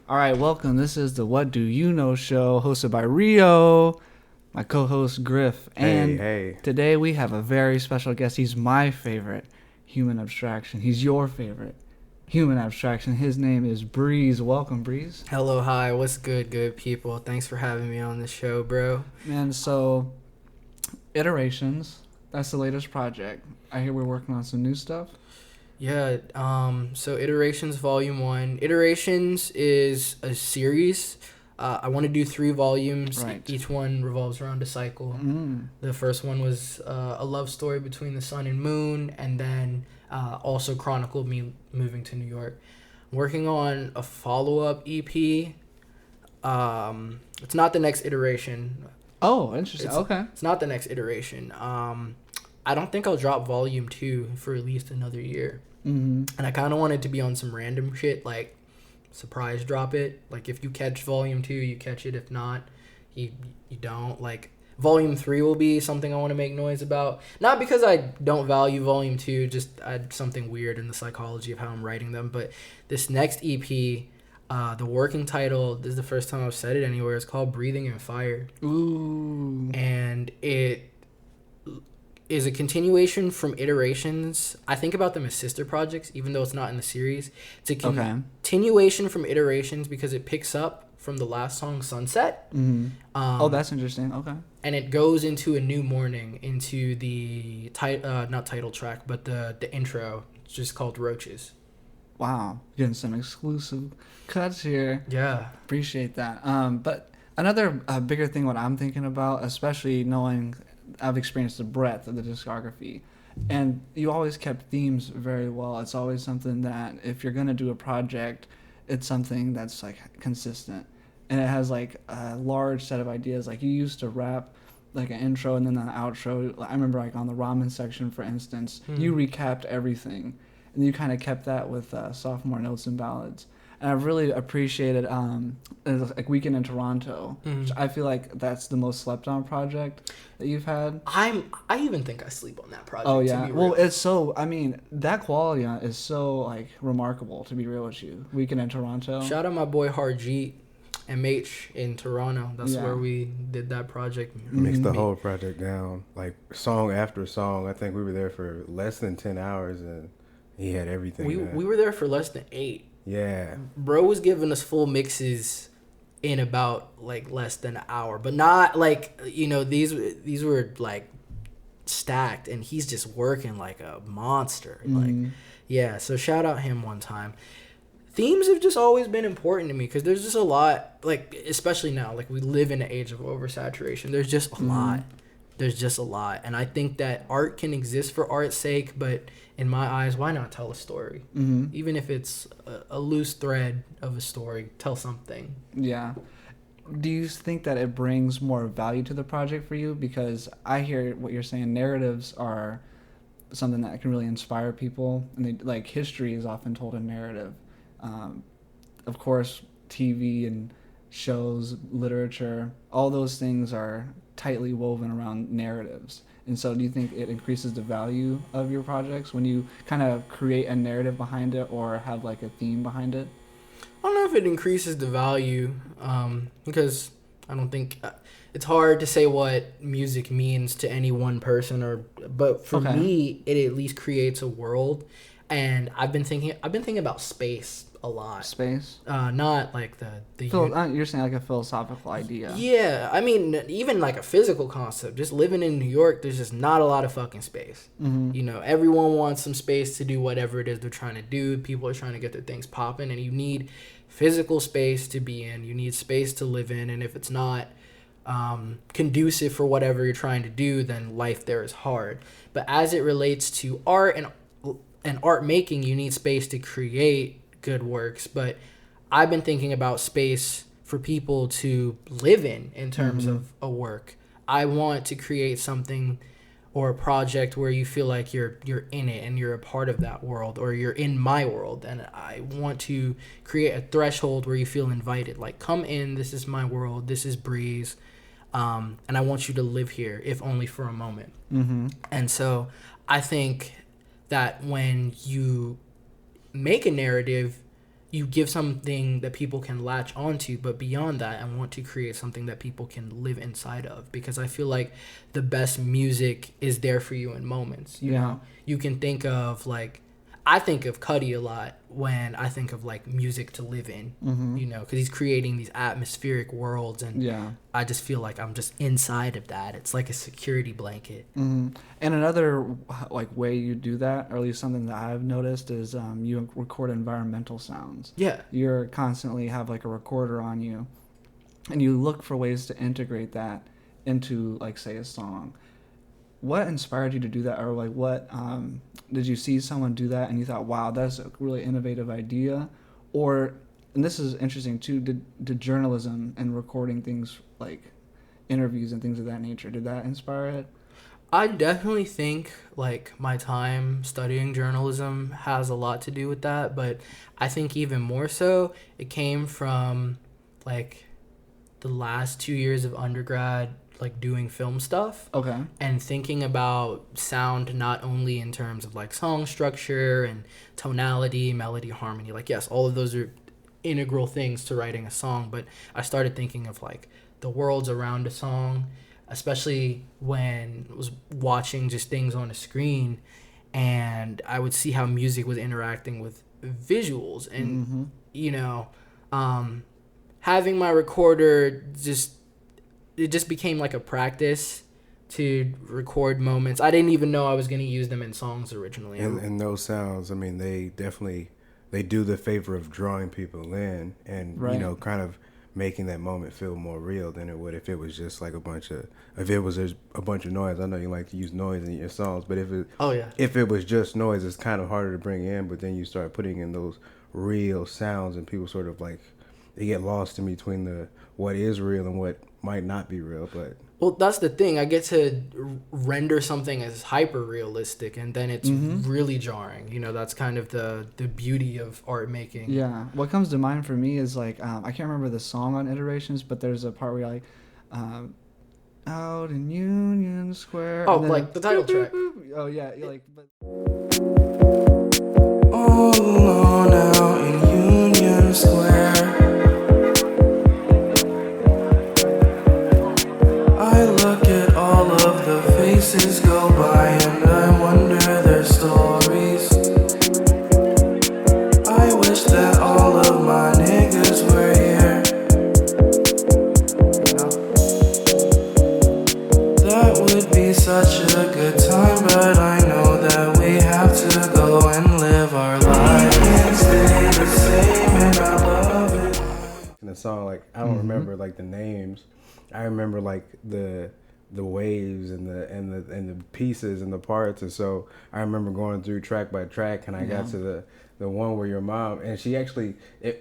All right, welcome. This is the What Do You Know show hosted by Rio, my co-host Griff. And Hey. today we have a very special guest. He's my favorite human abstraction. He's your favorite human abstraction. His name is Breeze. Welcome, Breeze. Hello, hi, what's good people? Thanks for having me on the show, bro. Man, so Iterations, that's the latest project. I hear we're working on some new stuff. Yeah, so Iterations Volume 1. Iterations is a series. I want to do 3 volumes. Right. Each one revolves around a cycle. The first one was a love story between the sun and moon, and then also chronicled me moving to New York. I'm working on a follow-up EP. It's not the next iteration. Oh, interesting. Okay. It's not the next iteration. I don't think I'll drop Volume 2 for at least another year. And I kind of wanted to be on some random shit, like surprise drop it. Like if you catch Volume 2, you catch it. If not, you don't. Like Volume 3 will be something I want to make noise about. Not because I don't value Volume 2, just I had something weird in the psychology of how I'm writing them. But this next EP, the working title, this is the first time I've said it anywhere, it's called Breathing in Fire. Ooh. And it is a continuation from Iterations. I think about them as sister projects, even though it's not in the series. It's a continuation from Iterations because it picks up from the last song, Sunset. Oh, that's interesting. Okay. And it goes into A New Morning, into the not title track, but the intro. It's just called Roaches. Wow, getting some exclusive cuts here. Yeah. Appreciate that. But another bigger thing, what I'm thinking about, especially knowing I've experienced the breadth of the discography, and you always kept themes very well. It's always something that if you're going to do a project, it's something that's like consistent, and it has like a large set of ideas. Like you used to rap like an intro and then an outro. I remember like on the ramen section, for instance, you recapped everything. And you kind of kept that with sophomore notes and ballads. And I've really appreciated like Weekend in Toronto, which I feel like that's the most slept on project that you've had. I even think I sleep on that project. Oh yeah, to be well real. it's so, I mean, that quality on it is so like remarkable, to be real with you. Weekend in Toronto. Shout out my boy Harjeet, MH in Toronto. That's where we did that project. Mixed the whole project down, like song after song. I think we were there for less than 10 hours and he had everything. We were there for less than 8. Yeah. Bro was giving us full mixes in about like less than an hour, but not like, you know, these were like stacked, and he's just working like a monster. Like, yeah. So shout out him one time. Themes have just always been important to me because there's just a lot, like especially now, like we live in an age of oversaturation. There's just a lot. There's just a lot, and I think that art can exist for art's sake, but in my eyes, why not tell a story? Even if it's a loose thread of a story, tell something. Yeah. Do you think that it brings more value to the project for you? Because I hear what you're saying, narratives are something that can really inspire people, and they, like history is often told in narrative. Of course, TV and shows, literature, all those things are tightly woven around narratives. And so do you think it increases the value of your projects when you kind of create a narrative behind it or have like a theme behind it? I don't know if it increases the value, because I don't think it's hard to say what music means to any one person, but for me, it at least creates a world. And I've been thinking about space a lot. Space? Not like you're saying like a philosophical idea. Yeah, I mean, even like a physical concept. Just living in New York, there's just not a lot of fucking space. You know, everyone wants some space to do whatever it is they're trying to do. People are trying to get their things popping, and you need physical space to be in. You need space to live in, and if it's not conducive for whatever you're trying to do, then life there is hard. But as it relates to art and art making, you need space to create good works. But I've been thinking about space for people to live in terms of a work. I want to create something or a project where you feel like you're in it and you're a part of that world, or you're in my world, and I want to create a threshold where you feel invited, like come in, this is my world, this is Breeze, and I want you to live here, if only for a moment. And so I think that when you make a narrative, you give something that people can latch onto, but beyond that, I want to create something that people can live inside of, because I feel like the best music is there for you in moments. You know, you can think of like, I think of Cuddy a lot when I think of like music to live in, you know, because he's creating these atmospheric worlds, and I just feel like I'm just inside of that. It's like a security blanket. And another like way you do that, or at least something that I've noticed, is you record environmental sounds. Yeah, you're constantly have like a recorder on you, and you look for ways to integrate that into, like, say, a song. What inspired you to do that, or like what did you see someone do that and you thought, wow, that's a really innovative idea? Or, and this is interesting too, did journalism and recording things like interviews and things of that nature, did that inspire it? I definitely think like my time studying journalism has a lot to do with that, but I think even more so it came from like the last 2 years of undergrad, like doing film stuff. Okay. And thinking about sound not only in terms of like song structure and tonality, melody, harmony. Like, yes, all of those are integral things to writing a song, but I started thinking of like the worlds around a song, especially when I was watching just things on a screen, and I would see how music was interacting with visuals, and you know, having my recorder it just became like a practice to record moments. I didn't even know I was going to use them in songs originally. And those sounds, I mean, they do the favor of drawing people in, and you know, kind of making that moment feel more real than it would if it was just like a bunch of noise. I know you like to use noise in your songs, but if it was just noise, it's kind of harder to bring in. But then you start putting in those real sounds, and people sort of like, they get lost in between the what is real and what might not be real. But well, that's the thing. I get to render something as hyper realistic, and then it's really jarring. You know, that's kind of the beauty of art making. Yeah. What comes to mind for me is like, I can't remember the song on Iterations, but there's a part where you're like, out in Union Square. Oh, like the title track. Oh yeah, you're like. But... All alone out in Union Square. I look at all of the faces go by, and I wonder their stories. I wish that all of my niggas were here. That would be such a good time, but I know that we have to go and live our lives. Can't stay the same, and I love it. In the song, like, I don't remember like the names. I remember like the waves and the pieces and the parts, and so I remember going through track by track, and I got to the one where your mom, and she actually,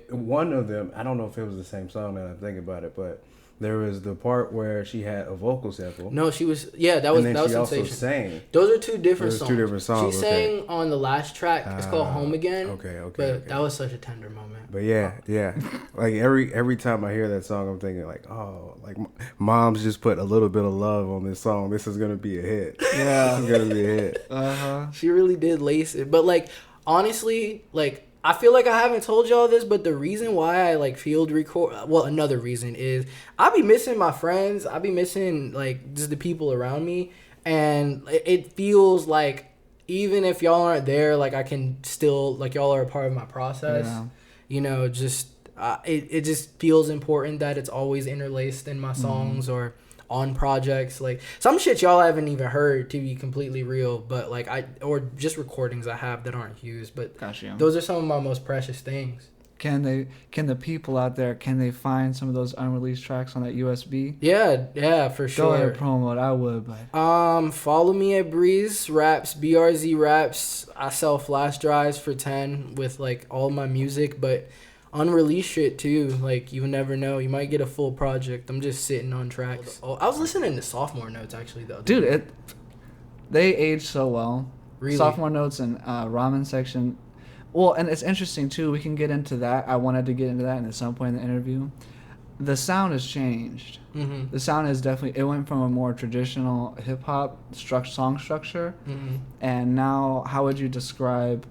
one of them, I don't know if it was the same song now that I'm thinking about it, but there was the part where she had a vocal sample. No, she was, that was Sensation. Also sang. Those are two different songs. Two different songs. She sang on the last track. It's called Home Again. Okay. But that was such a tender moment. But yeah. Like every time I hear that song, I'm thinking like, oh, like mom's just put a little bit of love on this song. This is gonna be a hit. Yeah, this is gonna be a hit. She really did lace it. But like, honestly, like, I feel like I haven't told y'all this, but the reason why I like field record, well, another reason is I be missing my friends. I be missing like just the people around me, and it feels like even if y'all aren't there, like I can still, like, y'all are a part of my process. Yeah. You know, just it just feels important that it's always interlaced in my songs or on projects. Like some shit y'all haven't even heard, to be completely real, but like or just recordings I have that aren't used, but those are some of my most precious things. Can the people out there, can they find some of those unreleased tracks on that USB? Yeah, for sure. Go ahead, promote. I would, but follow me at Breeze Raps, BRZ Raps. I sell flash drives for 10 with like all my music, but unreleased shit too. Like, you never know, you might get a full project. I'm just sitting on tracks. Oh, I was listening to Sophomore Notes actually though. Dude, they age so well. Really? Sophomore Notes and Ramen Section. Well, and it's interesting too. We can get into that. I wanted to get into that at some point in the interview. The sound has changed. Mm-hmm. The sound is definitely. It went from a more traditional hip hop song structure, and now, how would you describe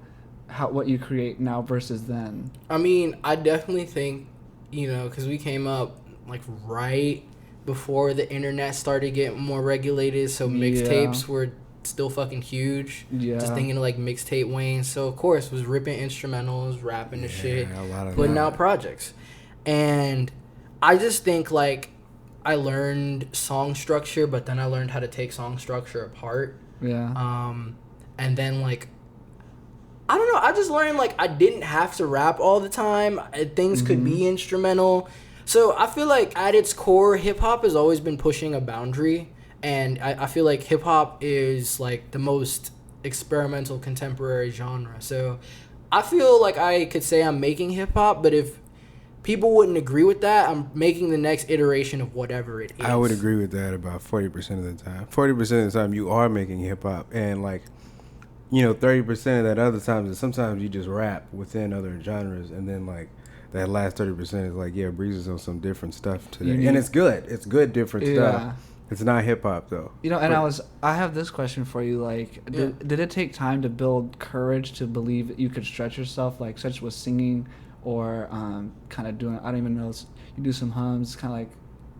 what you create now versus then? I mean, I definitely think, because we came up like right before the internet started getting more regulated, so mixtapes were still fucking huge. Yeah. Just thinking of like mixtape Wayne. So of course was ripping instrumentals, rapping the shit, putting out projects. And I just think like I learned song structure, but then I learned how to take song structure apart. Yeah. And then like I don't know, I just learned like I didn't have to rap all the time. Things could be instrumental. So I feel like at its core, hip hop has always been pushing a boundary. And I feel like hip hop is like the most experimental contemporary genre. So I feel like I could say I'm making hip hop, but if people wouldn't agree with that, I'm making the next iteration of whatever it is. I would agree with that about 40% of the time. 40% of the time you are making hip hop, and like, 30% of that other times is sometimes you just rap within other genres, and then like that last 30% is like, breezes on some different stuff today. And it's good. It's good different stuff. It's not hip hop though. And I have this question for you. Like, did it take time to build courage to believe that you could stretch yourself, like such with singing or kind of doing, I don't even know, you do some hums, kind of like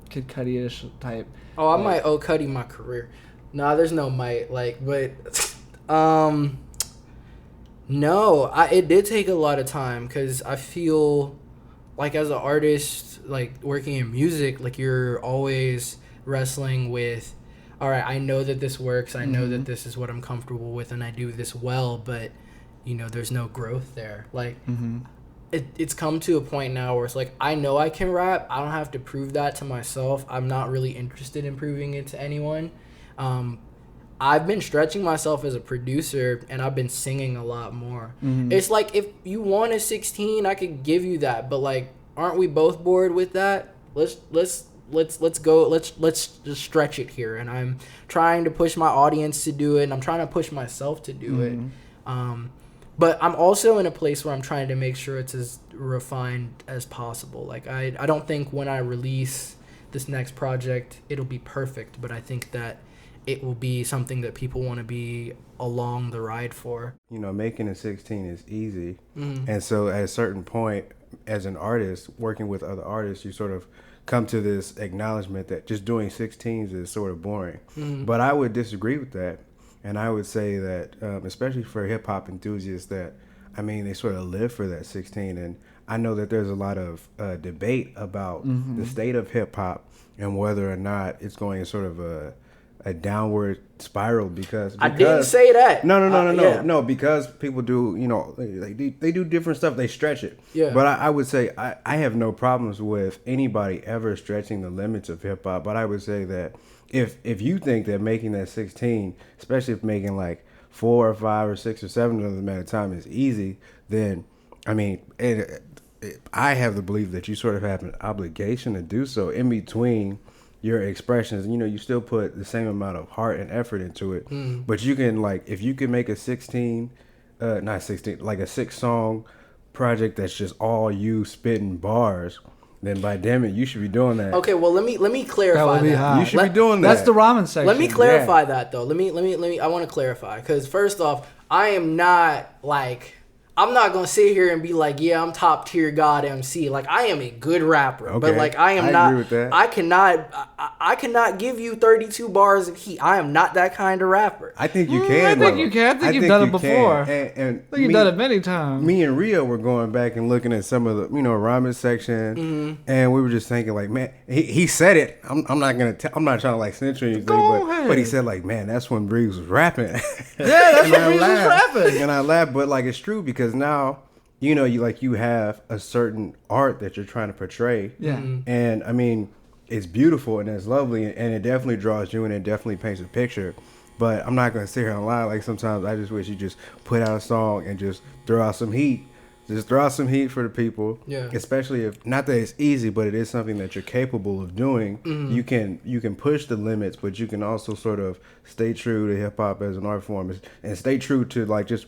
Kid Cudi-ish type. Oh, I might owe Cudi my career. Nah, there's no might, like, but no, it did take a lot of time because I feel like as an artist, like working in music, like you're always wrestling with, all right, I know that this works, I know that this is what I'm comfortable with, and I do this well, but there's no growth there. Like it's come to a point now where it's like, I know I can rap, I don't have to prove that to myself, I'm not really interested in proving it to anyone. I've been stretching myself as a producer, and I've been singing a lot more. It's like, if you want a 16, I could give you that, but like, aren't we both bored with that? Let's go. Let's just stretch it here. And I'm trying to push my audience to do it, and I'm trying to push myself to do it. But I'm also in a place where I'm trying to make sure it's as refined as possible. Like I don't think when I release this next project it'll be perfect, but I think that it will be something that people want to be along the ride for. Making a 16 is easy. And so at a certain point, as an artist, working with other artists, you sort of come to this acknowledgement that just doing 16s is sort of boring. But I would disagree with that. And I would say that, especially for hip-hop enthusiasts, that, they sort of live for that 16. And I know that there's a lot of debate about the state of hip-hop and whether or not it's going in sort of a downward spiral because I didn't say that. No, because people do, they do different stuff. They stretch it. Yeah. But I would say I have no problems with anybody ever stretching the limits of hip hop. But I would say that if you think that making that 16, especially if making like 4 or 5 or 6 or 7 of them at a time is easy, then I have the belief that you sort of have an obligation to do so in between your expressions. You still put the same amount of heart and effort into it, but you can, like, if you can make a 6-song project that's just all you spitting bars, then by damn it, you should be doing that. Okay, well let me clarify that. You should be doing that. That's the ramen section. Let me clarify that though. Let me. I want to clarify because first off, I am not like. I'm not going to sit here and be like, yeah, I'm top tier God MC. Like, I am a good rapper. Okay. But, like, I agree with that. I cannot give you 32 bars of heat. I am not that kind of rapper. I think you can. I think you can. I think you've done it before. And I think you've done it many times. Me and Rio were going back and looking at some of the, ramen section. And we were just thinking, like, man, he said it. I'm not trying to, like, snitch or anything. But he said, like, man, that's when Breeze was rapping. Yeah, that's when Breeze was rapping. And I laughed, but, like, it's true because now, you have a certain art that you're trying to portray. Yeah. And it's beautiful and it's lovely and it definitely draws you and it definitely paints a picture. But I'm not going to sit here and lie. Like, sometimes I just wish you just put out a song and just throw out some heat. Just throw out some heat for the people. Yeah. Especially if, not that it's easy, but it is something that you're capable of doing. You can push the limits, but you can also sort of stay true to hip hop as an art form and stay true to, like, just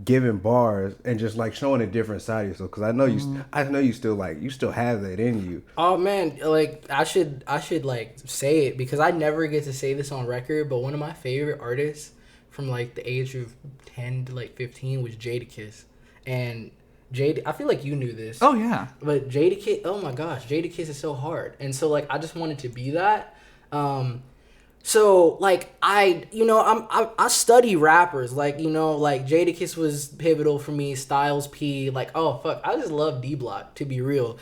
giving bars and just, like, showing a different side of yourself, because I know you still, like, you still have that in you. Oh man, like, I should like say it because I never get to say this on record, but one of my favorite artists from, like, the age of 10 to, like, 15 was Jadakiss. and I feel like you knew this. Oh yeah. But Jadakiss, oh my gosh, Jadakiss is so hard, and so like I just wanted to be that. So like I study rappers, like like Jadakiss was pivotal for me. Styles P, like oh fuck, I just love D Block, to be real.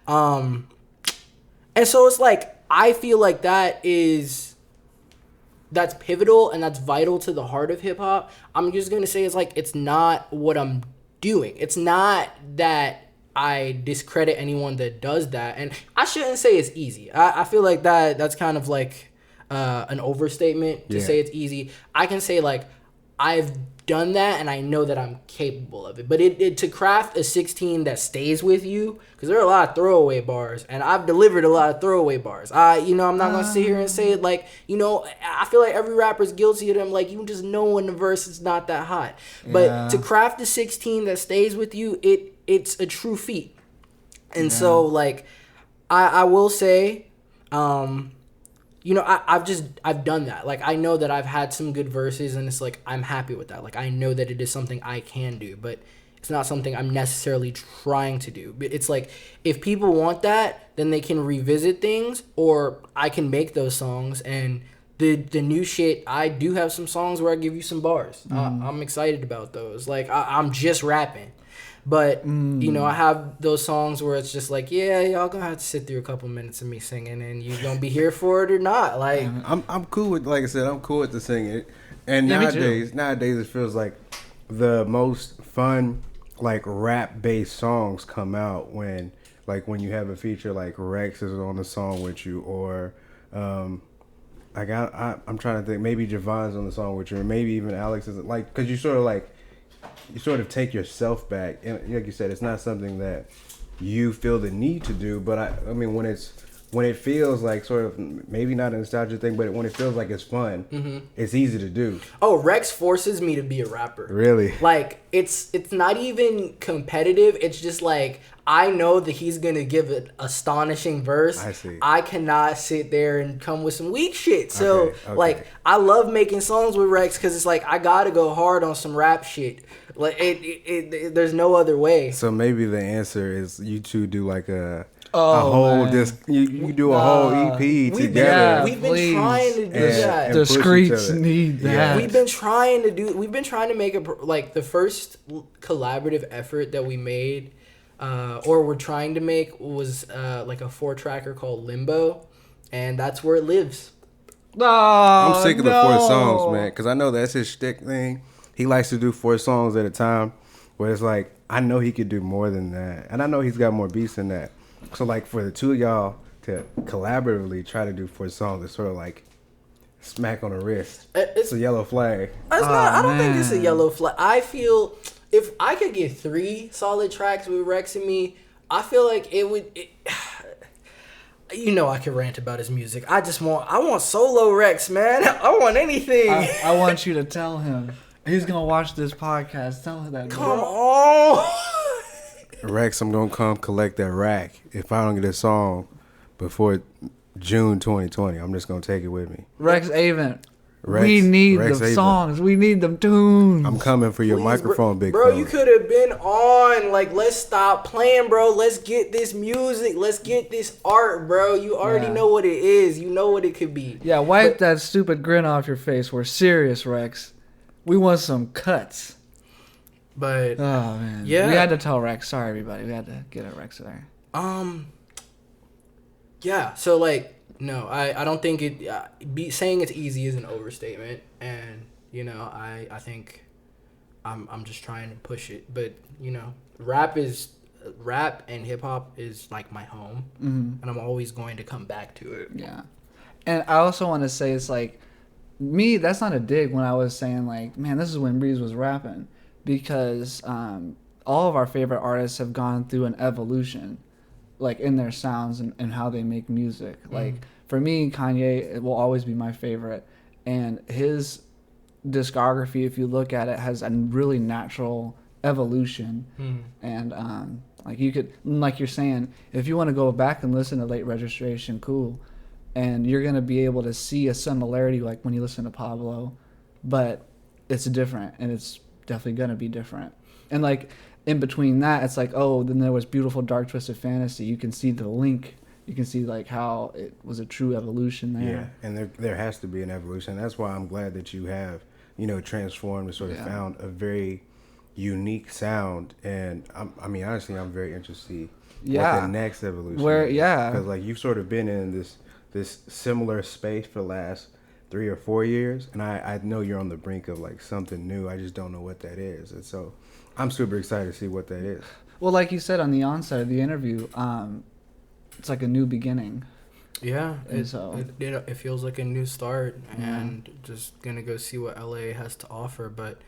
And so it's like I feel like that's pivotal and that's vital to the heart of hip hop. I'm just gonna say it's like it's not what I'm doing. It's not that I discredit anyone that does that, and I shouldn't say it's easy. I feel like that's kind of like an overstatement to say it's easy. I can say like I've done that and I know that I'm capable of it. But to craft a 16 that stays with you, because there are a lot of throwaway bars, and I've delivered a lot of throwaway bars. I'm not gonna sit here and say it like I feel like every rapper's guilty of them. Like you just know when the verse is not that hot. But to craft a 16 that stays with you, it's a true feat. And so like I will say, I've done that. Like, I know that I've had some good verses, and it's like, I'm happy with that. Like, I know that it is something I can do, but it's not something I'm necessarily trying to do. But it's like, if people want that, then they can revisit things, or I can make those songs. And the new shit, I do have some songs where I give you some bars. I'm excited about those. Like, I'm just rapping. But, I have those songs where it's just like, yeah, y'all gonna have to sit through a couple minutes of me singing, and you gonna be here for it or not. Like, I'm cool with, like I said, I'm cool with the singing. And nowadays it feels like the most fun, like, rap-based songs come out when you have a feature like Rex is on the song with you, or, I'm trying to think, maybe Javon's on the song with you, or maybe even Alex is, like, because you sort of take yourself back, and like you said, it's not something that you feel the need to do. But I mean, when it feels like sort of maybe not a nostalgia thing, but when it feels like it's fun, it's easy to do. Oh, Rex forces me to be a rapper. Really? Like it's not even competitive. It's just like I know that he's gonna give an astonishing verse. I see. I cannot sit there and come with some weak shit. So Okay. like I love making songs with Rex because it's like I gotta go hard on some rap shit. Like there's no other way. So maybe the answer is you two do like a whole disc. You do a whole EP together. We've been trying to do that. The streets need that. Yeah. We've been trying to make the first collaborative effort that we made, or we're trying to make, was like a 4-tracker called Limbo, and that's where it lives. I'm sick of the 4 songs, man, because I know that's his shtick thing. He likes to do 4 songs at a time, where it's like, I know he could do more than that, and I know he's got more beats than that. So like for the two of y'all to collaboratively try to do 4 songs, it's sort of like smack on the wrist. It's a yellow flag. I don't think it's a yellow flag. I feel if I could get 3 solid tracks with Rex and me, I feel like it would. I could rant about his music. I want solo Rex, man. I want anything. I want you to tell him. He's gonna watch this podcast. Tell him that. Come on. Rex, I'm gonna come collect that rack. If I don't get a song before June 2020, I'm just gonna take it with me. Rex Avent. We need the songs. We need them tunes. I'm coming for your microphone, big bro. fella. You could have been on. Like, let's stop playing, bro. Let's get this music. Let's get this art, bro. You already know what it is. You know what it could be. Yeah, wipe that stupid grin off your face. We're serious, Rex. We want some cuts. But oh man, we had to tell Rex. Sorry, everybody. We had to get a Rex there. Yeah. So like, no, I don't think saying it's easy is an overstatement, and I think I'm just trying to push it. But rap and hip hop is like my home, and I'm always going to come back to it. Yeah, and I also want to say it's like me. That's not a dig when I was saying like, man, this is when Breeze was rapping. Because all of our favorite artists have gone through an evolution, like in their sounds and how they make music. Like for me, Kanye will always be my favorite, and his discography, if you look at it, has a really natural evolution. And like you could, like you're saying, if you want to go back and listen to Late Registration, cool, and you're gonna be able to see a similarity, like when you listen to Pablo, but it's different and it's definitely gonna be different. And like in between that, it's like, oh, then there was Beautiful Dark Twisted Fantasy. You can see the link. You can see like how it was a true evolution there. Yeah, and there has to be an evolution. That's why I'm glad that you have, transformed and sort of found a very unique sound. And I mean, honestly, I'm very interested what the next evolution is. Because like you've sort of been in this similar space for the last 3 or 4 years, and I know you're on the brink of like something new. I just don't know what that is, and so I'm super excited to see what that is. Well, like you said on the onset of the interview, it's like a new beginning. Yeah, it feels like a new start, and just gonna go see what LA has to offer. But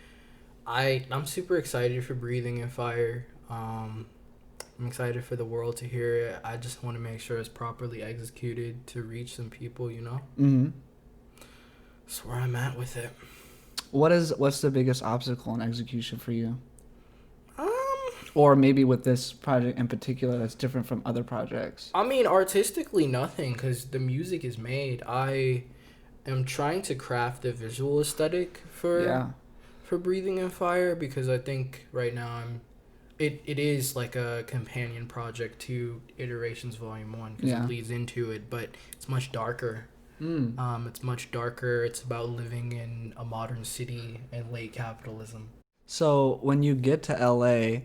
I'm super excited for Breathing in Fire. I'm excited for the world to hear it. I just want to make sure it's properly executed to reach some people, Mm-hmm. That's where I'm at with it. What's the biggest obstacle in execution for you? Or maybe with this project in particular that's different from other projects? I mean, artistically, nothing, because the music is made. I am trying to craft a visual aesthetic for Breathing in Fire, because I think right now it is like a companion project to Iterations Volume 1, because it leads into it, but it's much darker. It's much darker. It's about living in a modern city and late capitalism. So when you get to LA,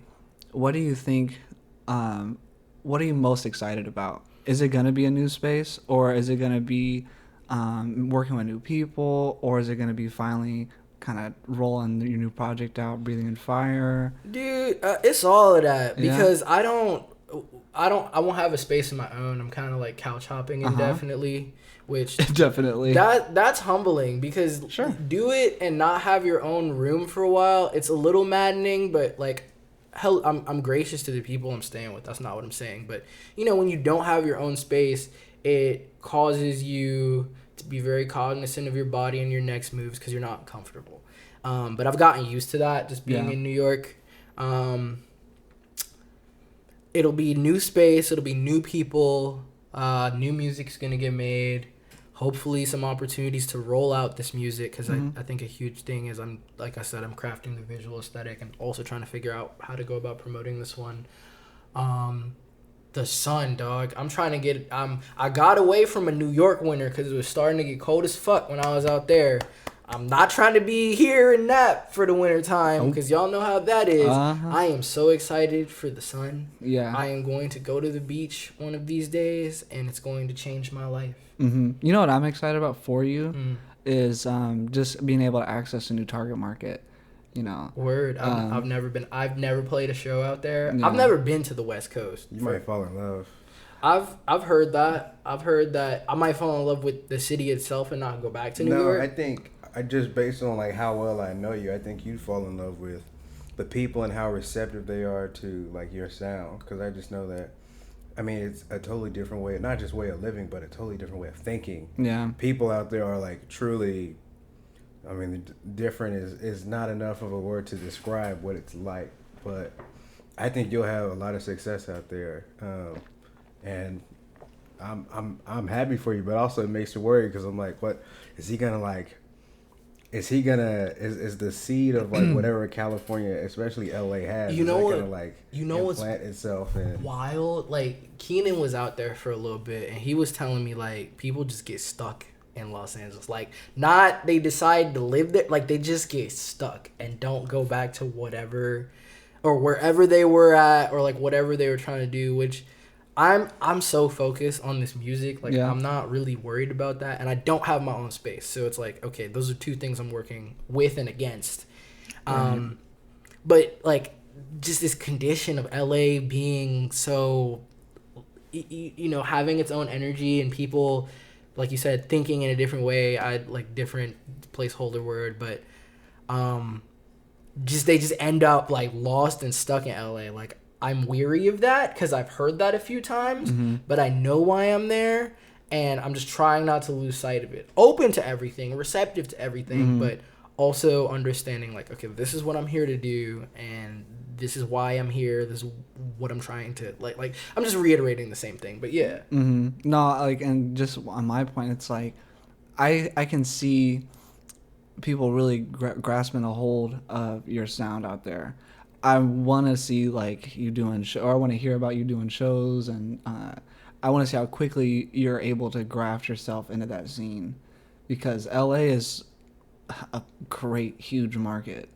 what do you think, what are you most excited about? Is it going to be a new space, or is it going to be working with new people, or is it going to be finally kind of rolling your new project out, Breathing in Fire? Dude, it's all of that, because I won't have a space of my own. I'm kind of like couch hopping indefinitely, which definitely that's humbling, because do it and not have your own room for a while. It's a little maddening, but like, hell, I'm gracious to the people I'm staying with. That's not what I'm saying, but when you don't have your own space, it causes you to be very cognizant of your body and your next moves, because you're not comfortable. But I've gotten used to that, just being in New York. It'll be new space. It'll be new people. New music's gonna get made. Hopefully some opportunities to roll out this music, because I think a huge thing is, like I said, I'm crafting the visual aesthetic and also trying to figure out how to go about promoting this one. The sun, dog. I'm trying to get... I got away from a New York winter because it was starting to get cold as fuck when I was out there. I'm not trying to be here and that for the winter time, because y'all know how that is. I am so excited for the sun. Yeah. I am going to go to the beach one of these days, and it's going to change my life. Mm-hmm. You know what I'm excited about for you is just being able to access a new target market. Word. I've never played a show out there. Yeah. I've never been to the West Coast. You might fall in love. I've heard that. I've heard that I might fall in love with the city itself and not go back to New York. No, I think just based on like how well I know you, I think you'd fall in love with the people and how receptive they are to like your sound. Because I just know that, I mean, it's a totally different way, not just way of living, but a totally different way of thinking. Yeah. People out there are like truly, I mean, different is not enough of a word to describe what it's like. But I think you'll have a lot of success out there, and I'm happy for you. But also it makes me worried, because I'm like, what is he gonna like? Is the seed of like whatever California, especially LA, has? Gonna like implant itself in? Wild. Like Keenan was out there for a little bit, and he was telling me like people just get stuck in Los Angeles. Like, not they decide to live there, like they just get stuck and don't go back to whatever or wherever they were at, or like whatever they were trying to do, which I'm so focused on this music, like I'm not really worried about that, and I don't have my own space, so it's like, okay, those are two things I'm working with and against. But like just this condition of LA being so having its own energy and people, like you said, thinking in a different way. I like different placeholder word, but they just end up like lost and stuck in LA. Like, I'm weary of that because I've heard that a few times, but I know why I'm there, and I'm just trying not to lose sight of it. Open to everything, receptive to everything, but also understanding like, okay, this is what I'm here to do, and this is why I'm here. This is what I'm trying to like. I'm just reiterating the same thing, but yeah. No, like, and just on my point, it's like, I can see people really grasping a hold of your sound out there. I want to see like you doing or I want to hear about you doing shows, and I want to see how quickly you're able to graft yourself into that scene, because LA is a great huge market,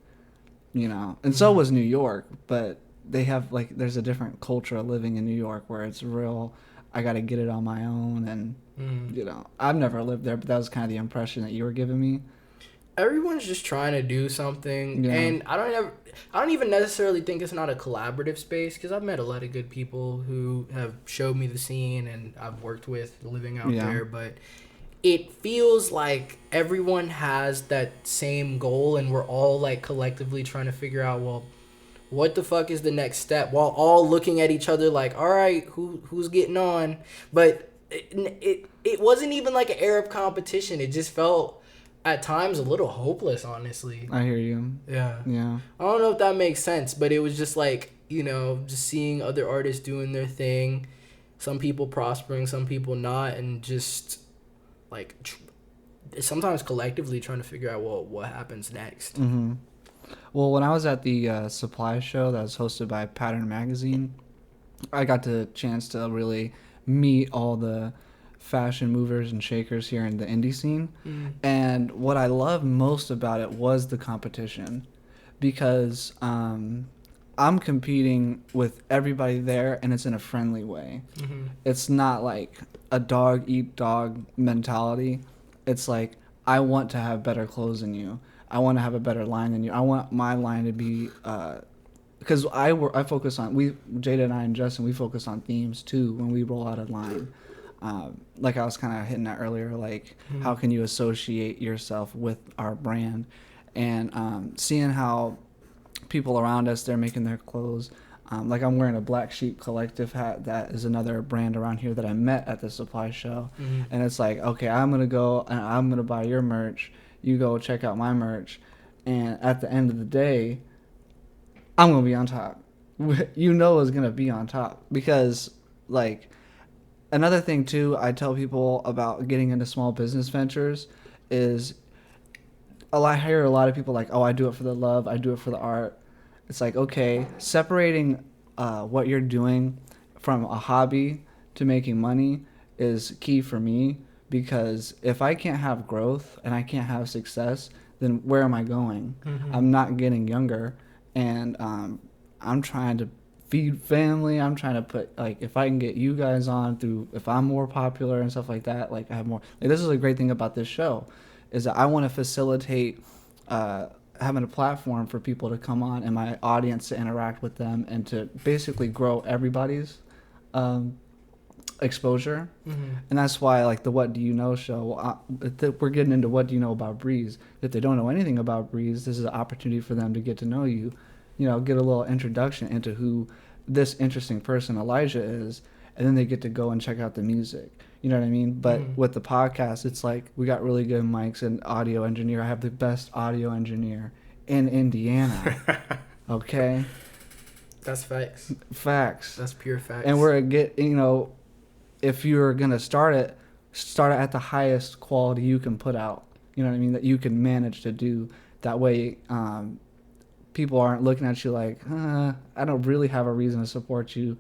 you know, and so was New York, but they have like there's a different culture of living in New York where it's real. I got to get it on my own, and you know, I've never lived there, but that was kind of the impression that you were giving me. Everyone's just trying to do something, Yeah. and I don't even necessarily think it's not a collaborative space, because I've met a lot of good people who have showed me the scene and I've worked with living out there, but it feels like everyone has that same goal, and we're all like collectively trying to figure out, well, what the fuck is the next step, while all looking at each other like, all right, who's getting on? But it wasn't even like an Arab competition. It just felt at times a little hopeless, honestly. I hear you. Yeah. Yeah. I don't know if that makes sense, but it was just like, you know, just seeing other artists doing their thing, some people prospering, some people not, and just like sometimes collectively trying to figure out, well, what happens next. Mm-hmm. Well, when I was at the Supply show that was hosted by Pattern Magazine, I got the chance to really meet all the fashion movers and shakers here in the indie scene. And what I loved most about it was the competition, because I'm competing with everybody there, and it's in a friendly way. It's not like a dog eat dog mentality. It's like, I want to have better clothes than you. I want to have a better line than you. I want my line to be because I focus on, Jada and I and Justin, we focus on themes too when we roll out a line. Like I was kind of hitting that earlier, like how can you associate yourself with our brand, and seeing how people around us, they're making their clothes. Like I'm wearing a Black Sheep Collective hat. That is another brand around here that I met at the Supply show. And it's like, okay, I'm going to go and I'm going to buy your merch. You go check out my merch. And at the end of the day, I'm going to be on top. You know it's going to be on top. Because, like, another thing, too, I tell people about getting into small business ventures is I hear a lot of people like, oh, I do it for the love. I do it for the art. It's like, okay, separating what you're doing from a hobby to making money is key for me, because if I can't have growth and I can't have success, then where am I going? I'm not getting younger, and I'm trying to feed family. I'm trying to put, like, if I can get you guys on through, if I'm more popular and stuff like that, like I have more, like, this is a great thing about this show, is that I want to facilitate having a platform for people to come on and my audience to interact with them and to basically grow everybody's exposure. And that's why, like, the What Do You Know show, we're getting into what do you know about Breeze. If they don't know anything about Breeze, this is an opportunity for them to get to know you, you know, get a little introduction into who this interesting person Elijah is, and then they get to go and check out the music. You know what I mean? But with the podcast, it's like we got really good mics and audio engineer. I have the best audio engineer in Indiana. Okay? That's facts. Facts. That's pure facts. And we're you know, if you're going to start it at the highest quality you can put out. You know what I mean? That you can manage to do. That way, people aren't looking at you like, I don't really have a reason to support you.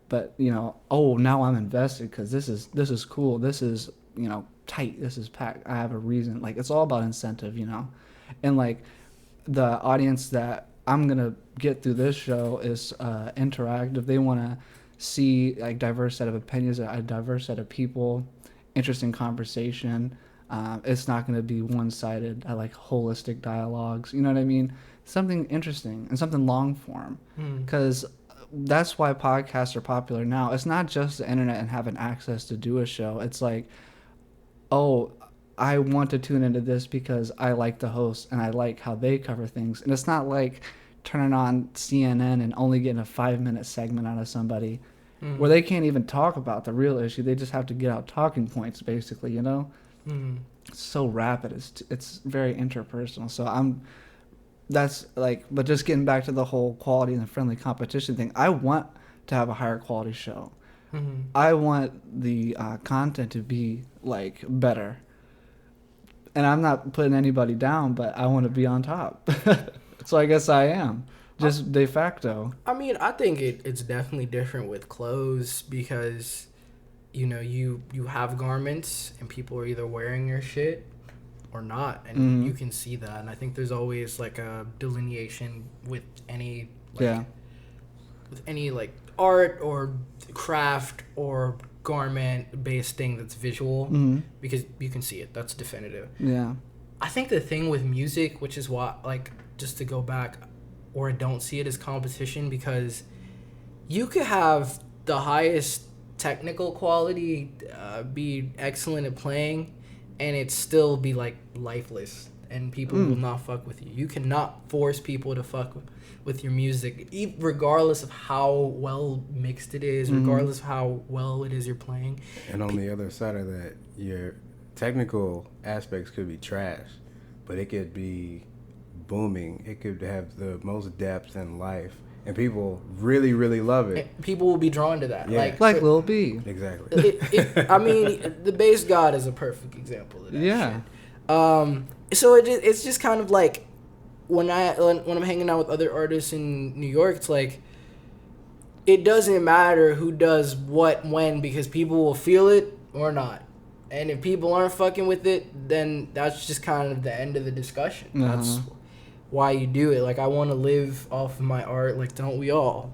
But, you know, oh, now I'm invested because this is cool. This is, you know, tight. This is packed. I have a reason. Like, it's all about incentive, you know. And, like, the audience that I'm going to get through this show is interactive. They want to see, like, diverse set of opinions, a diverse set of people, interesting conversation. It's not going to be one-sided. I like holistic dialogues. You know what I mean? Something interesting and something long form. Because that's why podcasts are popular now. It's not just the internet and having access to do a show. It's like, oh, I want to tune into this because I like the host and I like how they cover things. And it's not like turning on CNN and only getting a 5-minute segment out of somebody where they can't even talk about the real issue. They just have to get out talking points, basically, you know? It's so rapid. It's very interpersonal. So that's like, but just getting back to the whole quality and the friendly competition thing, I want to have a higher quality show. I want the content to be like better. and I'm not putting anybody down, but I want to be on top. So I guess I am, just de facto. I mean, I think it's definitely different with clothes because, you know, you have garments and people are either wearing your shit or not, and you can see that. And I think there's always like a delineation with any with any like art or craft or garment based thing that's visual, because you can see it. That's definitive. Yeah. I think the thing with music, which is why, like, just to go back, or I don't see it as competition, because you could have the highest technical quality, be excellent at playing, and it still be like lifeless, and people will not fuck with you. You cannot force people to fuck with your music, regardless of how well mixed it is, regardless of how well it is you're playing. And on the other side of that, your technical aspects could be trash, but it could be booming. It could have the most depth in life, and people really, really love it. People will be drawn to that. Yeah. Like Lil B. Exactly. I mean, the bass god is a perfect example of that. Yeah. Shit. So it's just kind of like when I'm hanging out with other artists in New York, it's like it doesn't matter who does what when, because people will feel it or not. And if people aren't fucking with it, then that's just kind of the end of the discussion. That's why you do it. Like, I want to live off of my art, like, don't we all?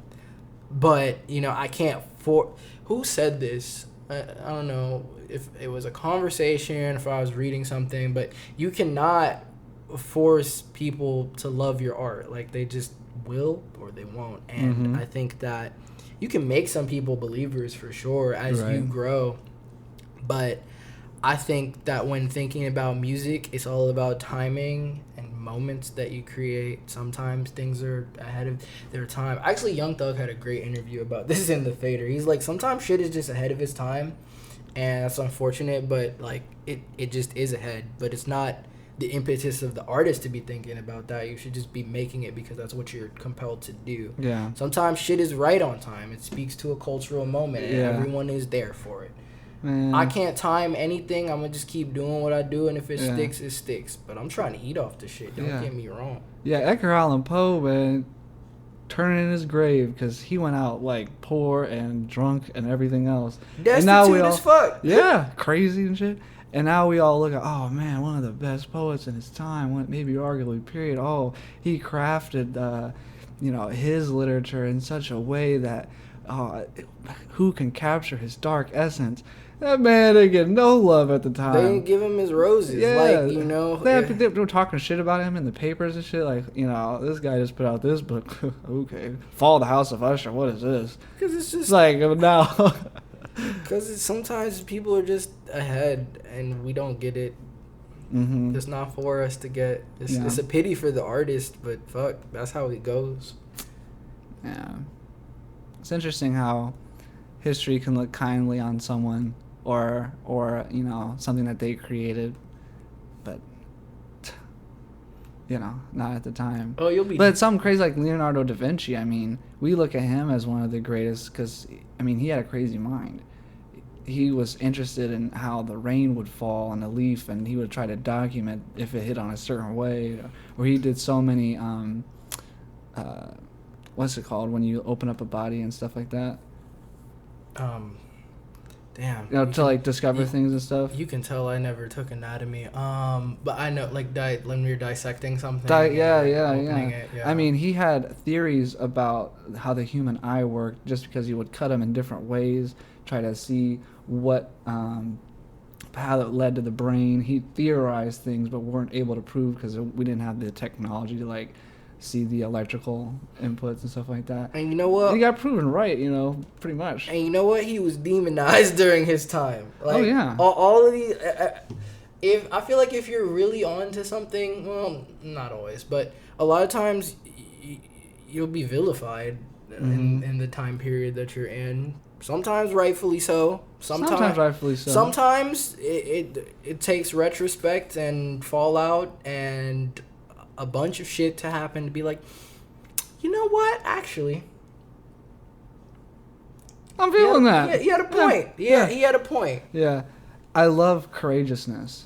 But, you know, I can't who said this? I don't know if it was a conversation, if I was reading something, but you cannot force people to love your art. Like, they just will or they won't. And I think that you can make some people believers for sure as you grow. But I think that when thinking about music, it's all about timing and moments that you create. Sometimes things are ahead of their time. Actually, Young Thug had a great interview about this in The Fader. He's like, sometimes shit is just ahead of its time, and that's unfortunate, but like it just is ahead. But it's not the impetus of the artist to be thinking about that. You should just be making it because that's what you're compelled to do. Yeah. Sometimes shit is right on time. It speaks to a cultural moment, and everyone is there for it. Man. I can't time anything. I'm gonna just keep doing what I do, and if it sticks, it sticks. But I'm trying to eat off this shit. Don't get me wrong. Yeah, Edgar Allan Poe, man, turning in his grave because he went out like poor and drunk and everything else. Destitute and now we all, as fuck. Yeah, crazy and shit. And now we all look at, oh man, one of the best poets in his time, maybe arguably period. Oh, he crafted, his literature in such a way that, who can capture his dark essence? That man didn't get no love at the time. They didn't give him his roses. Yeah. They were talking shit about him in the papers and shit. Like, this guy just put out this book. Okay. Fall of the House of Usher. What is this? Because it's just like, now. Because sometimes people are just ahead and we don't get it. It's not for us to get. It's a pity for the artist, but fuck, that's how it goes. Yeah. It's interesting how history can look kindly on someone or something that they created, but not at the time. Oh, you'll be. But it's something crazy like Leonardo da Vinci. I mean, we look at him as one of the greatest because he had a crazy mind. He was interested in how the rain would fall on a leaf, and he would try to document if it hit on a certain way. Or he did so many what's it called when you open up a body and stuff like that? Damn. To like discover things and stuff. You can tell I never took anatomy. But I know like when you're dissecting something. Yeah. I mean, he had theories about how the human eye worked just because he would cut them in different ways, try to see what how it led to the brain. He theorized things, but weren't able to prove because we didn't have the technology to like see the electrical inputs and stuff like that. And you know what? He got proven right, pretty much. And you know what? He was demonized during his time. Like, oh yeah. All of these. I feel like if you're really onto something, well, not always, but a lot of times you'll be vilified in the time period that you're in. Sometimes rightfully so. Sometimes rightfully so. Sometimes it takes retrospect and fallout and a bunch of shit to happen to be like, you know what? Actually, I'm feeling that. He had a point. Yeah, he had a point. Yeah. I love courageousness.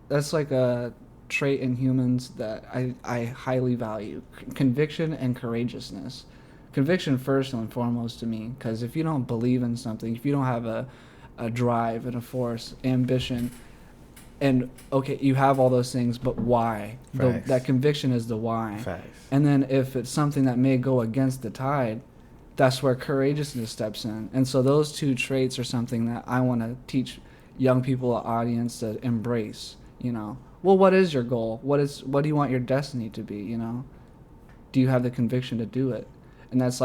that's like a trait in humans that I highly value: conviction and courageousness. Conviction first and foremost to me, because if you don't believe in something, if you don't have a drive and a force, ambition, and okay, you have all those things, but why? That conviction is the why. Facts. And then if it's something that may go against the tide, that's where courageousness steps in. And so those two traits are something that I want to teach young people, audience, to embrace. You know, well, what is your goal? What do you want your destiny to be? You know, do you have the conviction to do it? And that's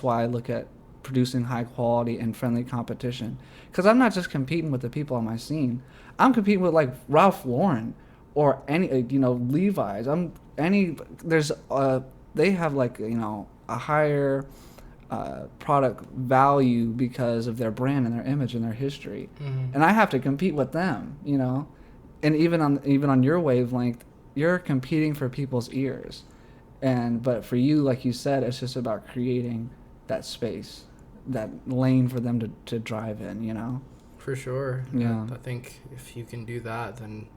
why I look at producing high quality and friendly competition, because I'm not just competing with the people on my scene. I'm competing with like Ralph Lauren or any Levi's. They have like a higher product value because of their brand and their image and their history, and I have to compete with them. And even on your wavelength, you're competing for people's ears. But for you, like you said, it's just about creating that space, that lane for them to drive in. For sure. Yeah. I think if you can do that, then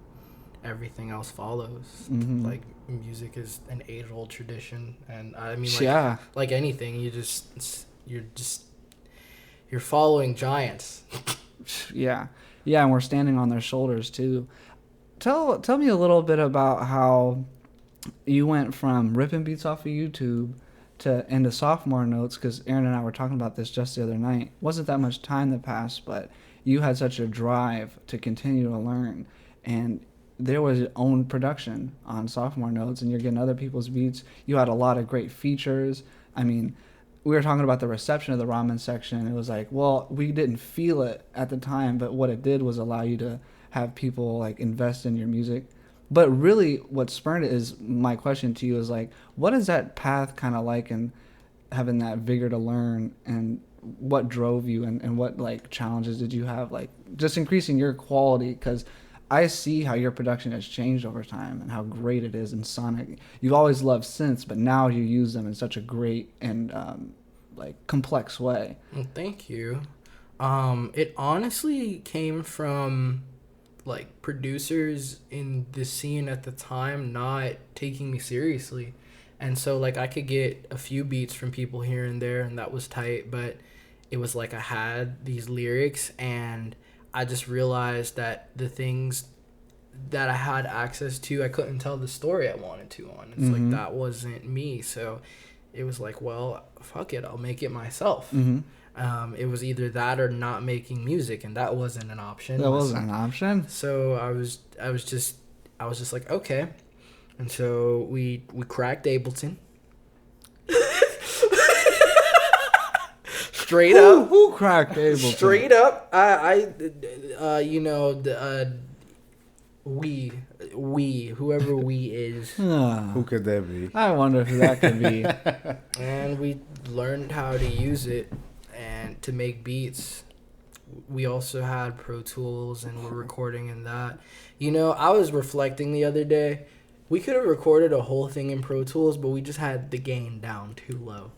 everything else follows. Mm-hmm. Like, music is an age-old tradition, and I mean, like anything, you're following giants. Yeah, and we're standing on their shoulders too. Tell me a little bit about how you went from ripping beats off of YouTube into sophomore notes, because Aaron and I were talking about this just the other night. Wasn't that much time that passed, but you had such a drive to continue to learn, and there was your own production on sophomore notes, and you're getting other people's beats. You had a lot of great features. I mean, we were talking about the reception of the ramen section. It was like, well, we didn't feel it at the time, but what it did was allow you to have people like invest in your music. But really what spurred it is, my question to you is like, what is that path kind of like, and having that vigor to learn, and what drove you, and what like challenges did you have, like just increasing your quality? Because I see how your production has changed over time and how great it is in sonic. You've always loved synths, but now you use them in such a great and like complex way. Well, thank you. It honestly came from like producers in the scene at the time not taking me seriously. And so like I could get a few beats from people here and there, and that was tight, but it was like I had these lyrics, and I just realized that the things that I had access to, I couldn't tell the story I wanted to on. It's like that wasn't me. So it was like, well, fuck it, I'll make it myself. It was either that or not making music, and that wasn't an option. That wasn't an option. So I was just like, okay. And so we cracked Ableton. Straight up. Who cracked Ableton? Straight up. Whoever we is. Who could that be? I wonder who that could be. And we learned how to use it and to make beats. We also had Pro Tools, and we're recording in that. I was reflecting the other day. We could have recorded a whole thing in Pro Tools, but we just had the gain down too low.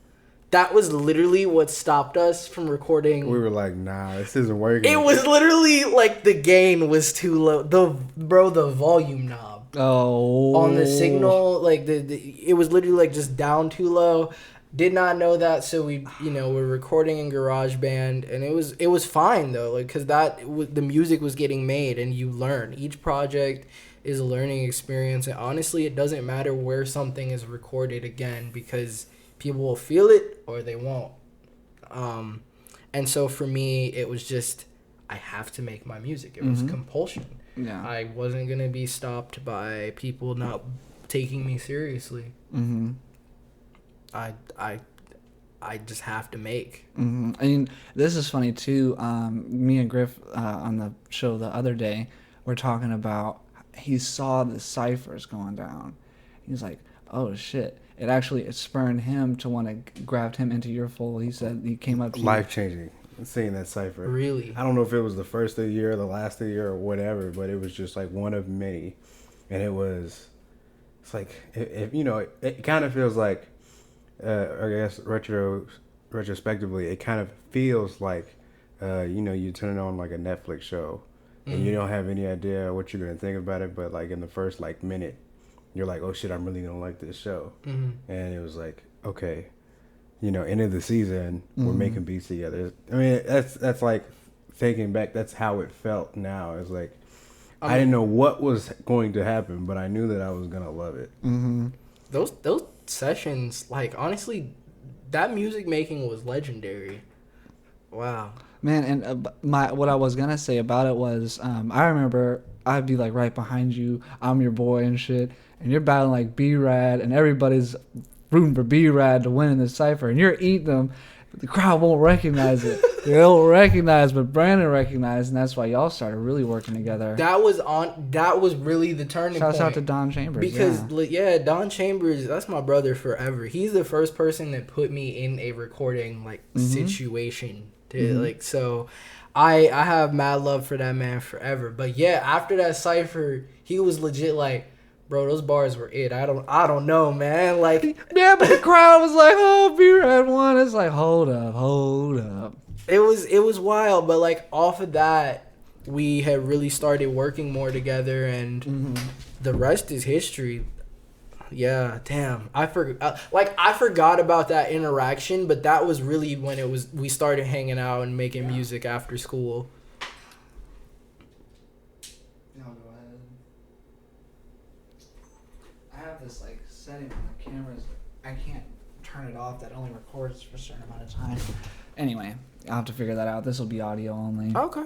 That was literally what stopped us from recording. We were like, nah, this isn't working. It was literally like the gain was too low. The volume knob. Oh. On the signal, like it was literally like just down too low. Did not know that, so we're recording in GarageBand, and it was fine though, like because the music was getting made, and you learn. Each project is a learning experience, and honestly, it doesn't matter where something is recorded again, because people will feel it or they won't. And so for me, it was just, I have to make my music. It was compulsion. Yeah. I wasn't gonna be stopped by people not taking me seriously. I just have to make. I mean, this is funny too. Me and Griff on the show the other day were talking about, he saw the ciphers going down. He's like, oh shit. It spurred him to want to grab him into your fold. He said he came up to life changing seeing that cipher. Really? I don't know if it was the first of the year, the last of the year, or whatever, but it was just like one of many. And it's like, it kind of feels like, I guess retrospectively, it kind of feels like, you turn on like a Netflix show, and you don't have any idea what you're gonna think about it, but like in the first like minute, you're like, oh shit, I'm really gonna like this show. And it was like, okay, you know, end of the season, we're making beats together. I mean, that's like thinking back, that's how it felt now. It's like I didn't know what was going to happen, but I knew that I was gonna love it. Those sessions, like, honestly, that music making was legendary. Wow. Man, and what I was gonna say about it was, I remember I'd be like right behind you, I'm your boy and shit, and you're battling like B-Rad, and everybody's rooting for B-Rad to win in the cipher, and you're eating them. But the crowd won't recognize it. They don't recognize, but Brandon recognized, and that's why y'all started really working together. That was really the turning point. Shouts out to Don Chambers. Because Don Chambers, that's my brother forever. He's the first person that put me in a recording like situation. Like, so I have mad love for that man forever. But yeah, after that cipher, he was legit like, bro, those bars were it. I don't know, man. Like, yeah, but the crowd was like, oh, B-Rad won. It's like, hold up. It was wild, but like off of that, we had really started working more together, and the rest is history. Yeah, damn. I forgot about that interaction, but that was really when we started hanging out and making music after school. No, go ahead. I have this like setting on the cameras. I can't turn it off. That only records for a certain amount of time. Anyway, I'll have to figure that out. This will be audio only. Okay.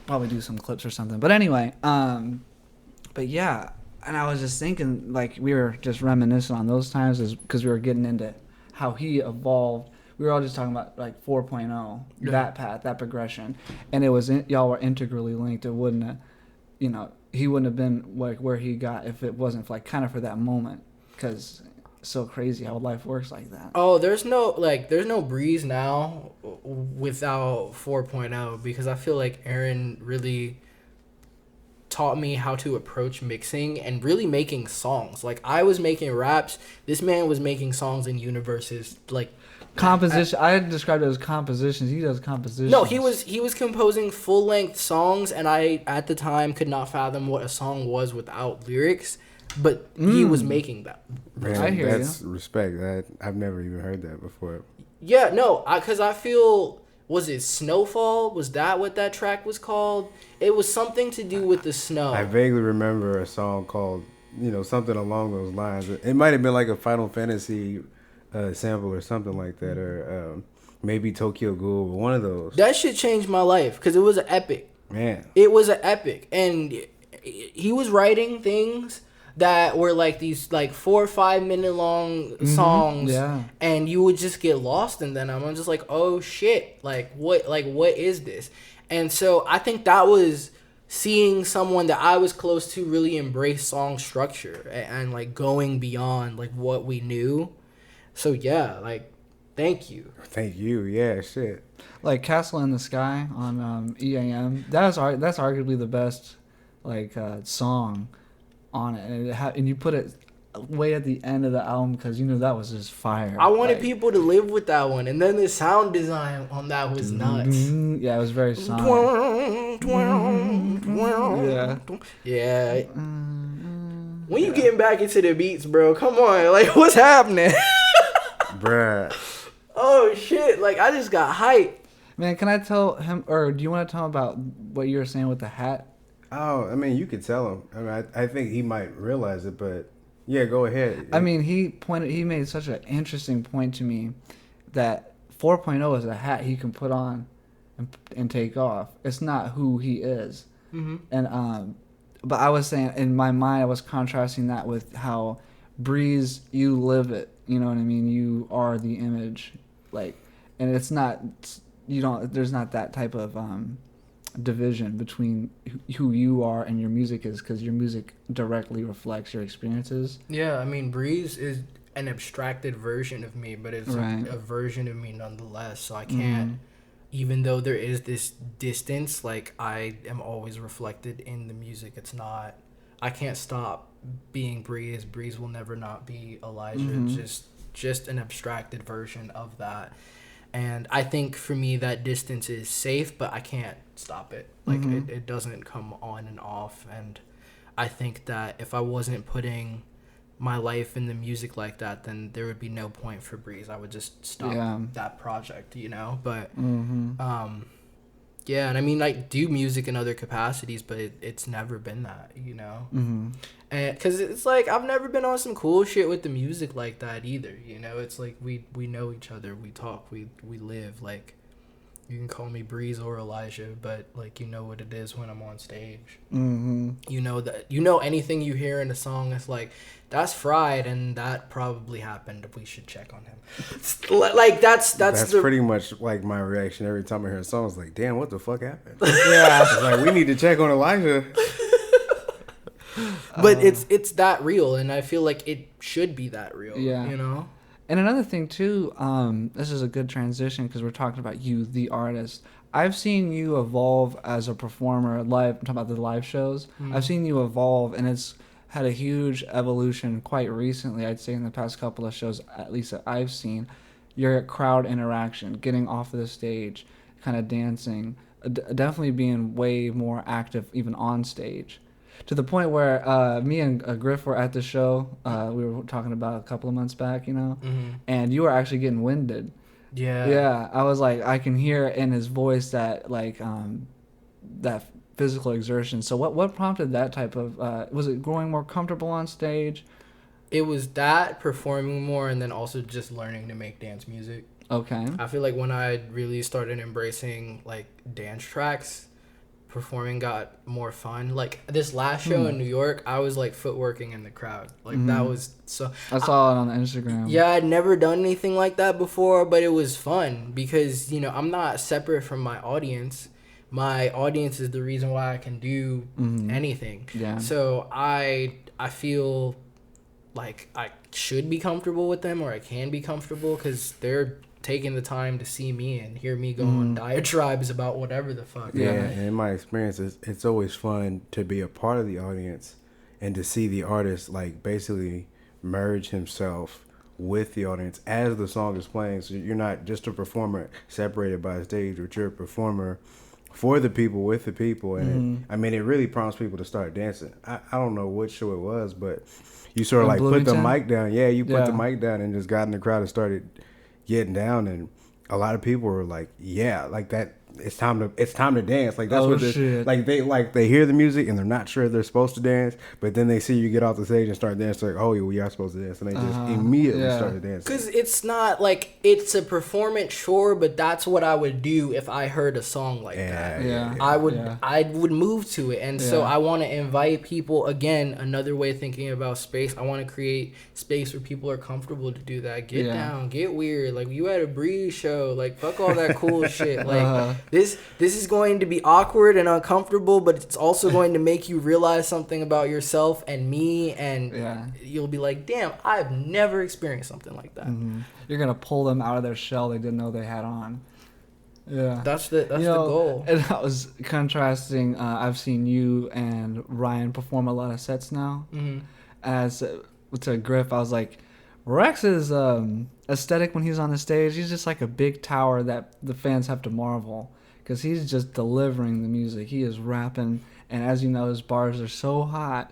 Probably do some clips or something. But anyway, but yeah. And I was just thinking, like, we were just reminiscing on those times because we were getting into how he evolved. We were all just talking about, like, 4.0, that path, that progression. And it was, y'all were integrally linked. It wouldn't have, you know, he wouldn't have been, like, where he got if it wasn't, like, kind of for that moment. Because it's so crazy how life works like that. Oh, there's no Breeze now without 4.0, because I feel like Aaron really taught me how to approach mixing and really making songs. Like, I was making raps, this man was making songs in universes, like composition. I described it as compositions. He does compositions. No, he was composing full length songs, and I at the time could not fathom what a song was without lyrics, but he was making that. Man, I hear that's you. Respect. I've never even heard that before. Yeah, no, because I feel. Was it Snowfall? Was that what that track was called? It was something to do with the snow. I vaguely remember a song called, you know, something along those lines. It might have been like a Final Fantasy sample or something like that, or maybe Tokyo Ghoul, one of those. That shit changed my life because it was an epic. Man. It was an epic. And he was writing things that were like these like 4 or 5 minute long songs, and you would just get lost in them. I'm just like, oh shit, like what is this? And so I think that was seeing someone that I was close to really embrace song structure and like going beyond like what we knew. So yeah, like thank you. Yeah, shit. Like Castle in the Sky on EAM. That's arguably the best like song on it, and you put it way at the end of the album because you knew that was just fire. I wanted people to live with that one, and then the sound design on that was nuts. Yeah, it was very sonic. Yeah. When you getting back into the beats, bro? Come on, like what's happening? Bruh. Oh shit! Like I just got hyped. Man, can I tell him, or do you want to tell him about what you were saying with the hat? Oh, I mean, you could tell him. I mean, I think he might realize it, but yeah, go ahead. I mean, he made such an interesting point to me that 4.0 is a hat he can put on and take off. It's not who he is. And but I was saying in my mind, I was contrasting that with how Breeze, you live it. You know what I mean? You are the image, like, and it's not. You don't. There's not that type of division between who you are and your music is, because your music directly reflects your experiences. Yeah, I mean, Breeze is an abstracted version of me, but it's a version of me nonetheless. So I can't, even though there is this distance, like I am always reflected in the music. It's not, I can't stop being Breeze. Breeze will never not be Elijah. It's just an abstracted version of that. And I think for me that distance is safe, but I can't stop it. Like Mm-hmm. it doesn't come on and off. And I think that if I wasn't putting my life in the music like that, then there would be no point for Breeze. I would just stop that project, you know. But yeah, and I mean, like, do music in other capacities, but it's never been that, you know. Mm-hmm. And because it's like I've never been on some cool shit with the music like that either, you know. It's like we know each other, we talk, we live. Like, you can call me Breeze or Elijah, but like, you know what it is when I'm on stage. Mm-hmm. You know that, you know, anything you hear in a song is like, that's Fried, and that probably happened. We should check on him. Like that's pretty much like my reaction every time I hear a song. It's like, damn, what the fuck happened? Yeah. It's like, we need to check on Elijah. But it's that real, and I feel like it should be that real. Yeah. You know. And another thing too, this is a good transition because we're talking about you, the artist. I've seen you evolve as a performer live. I'm talking about the live shows. I've seen you evolve, and it's had a huge evolution quite recently. I'd say in the past couple of shows, at least that I've seen, your crowd interaction, getting off of the stage, kind of dancing, definitely being way more active even on stage. To the point where me and Griff were at the show. We were talking about a couple of months back, you know, and you were actually getting winded. Yeah. Yeah, I was like, I can hear in his voice that like that physical exertion. So what prompted that type of? Was it growing more comfortable on stage? It was that, performing more, and then also just learning to make dance music. Okay. I feel like when I really started embracing like dance tracks, performing got more fun. Like this last show in New York, I was like footworking in the crowd. Like that was so. I saw it on the Instagram. Yeah, I'd never done anything like that before, but it was fun because, you know, I'm not separate from my audience. My audience is the reason why I can do anything. Yeah. So I feel like I should be comfortable with them, or I can be comfortable because they're taking the time to see me and hear me go on diatribes about whatever the fuck. Yeah, and in my experience, it's always fun to be a part of the audience and to see the artist like basically merge himself with the audience as the song is playing. So you're not just a performer separated by a stage, but you're a performer for the people, with the people. And I mean, it really prompts people to start dancing. I don't know which show it was, but you sort of like put the mic down. Yeah, you put the mic down and just got in the crowd and started getting down, and a lot of people were like, yeah, like that, it's time to dance. Like that's they hear the music and they're not sure they're supposed to dance, but then they see you get off the stage and start dancing, like, oh, we are supposed to dance, and they just immediately started dancing. Because it's not like it's a performance, sure, but that's what I would do if I heard a song like that. Yeah. I would move to it, and so I want to invite people. Again, another way of thinking about space. I want to create space where people are comfortable to do that. Get down, get weird. Like you at a Breeze show, like fuck all that cool shit. Like this is going to be awkward and uncomfortable, but it's also going to make you realize something about yourself and me, and you'll be like, damn, I've never experienced something like that. You're gonna pull them out of their shell they didn't know they had on. Yeah, that's the goal. And I was contrasting. I've seen you and Ryan perform a lot of sets now. As to Griff, I was like, Rex's aesthetic when he's on the stage, he's just like a big tower that the fans have to marvel, because he's just delivering the music. He is rapping, and as you know, his bars are so hot.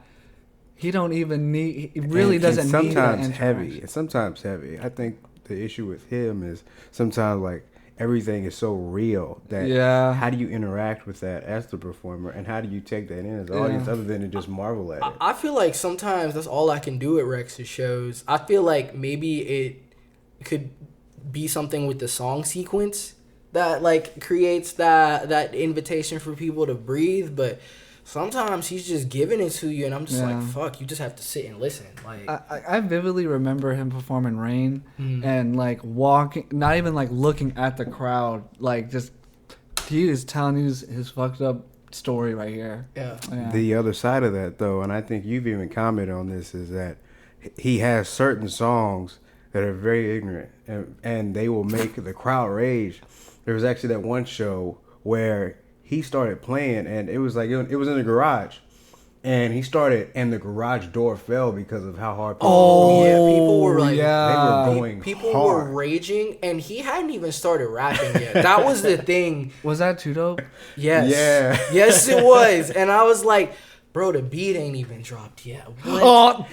He don't even need. He really doesn't need. It's sometimes heavy. I think the issue with him is sometimes like everything is so real that how do you interact with that as the performer, and how do you take that in as the audience other than to just marvel at it? I feel like sometimes that's all I can do at Rex's shows. I feel like maybe it could be something with the song sequence that like creates that invitation for people to breathe, but sometimes he's just giving it to you, and I'm just like, fuck, you just have to sit and listen. Like I vividly remember him performing Rain and like walking, not even like looking at the crowd, like just he is telling you his fucked up story right here. Yeah. The other side of that though, and I think you've even commented on this, is that he has certain songs that are very ignorant and they will make the crowd rage. There was actually that one show where he started playing, and it was like it was in the garage, and he started, and the garage door fell because of how hard. Yeah, people were like, they were going people hard. were raging, and he hadn't even started rapping yet. That was the thing. Was that too dope? Yes. Yeah. Yes, it was. And I was like, bro, the beat ain't even dropped yet. What? Oh,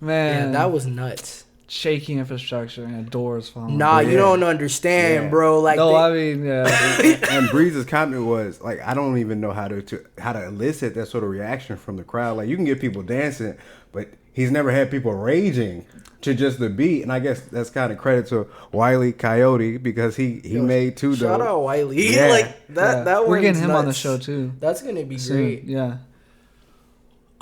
man, Yeah, that was nuts. shaky infrastructure and doors falling. Nah, you Yeah. don't understand, Yeah. bro. Like, No, I mean, yeah. And Breeze's comment was like, I don't even know how to elicit that sort of reaction from the crowd. Like, you can get people dancing, but he's never had people raging to just the beat. And I guess that's kind of credit to Wile Coyote, because he made two dope. shout out Wiley. Yeah. Like that. Yeah. That We're getting one's him on the nuts. show too. That's gonna be Soon. great. Yeah.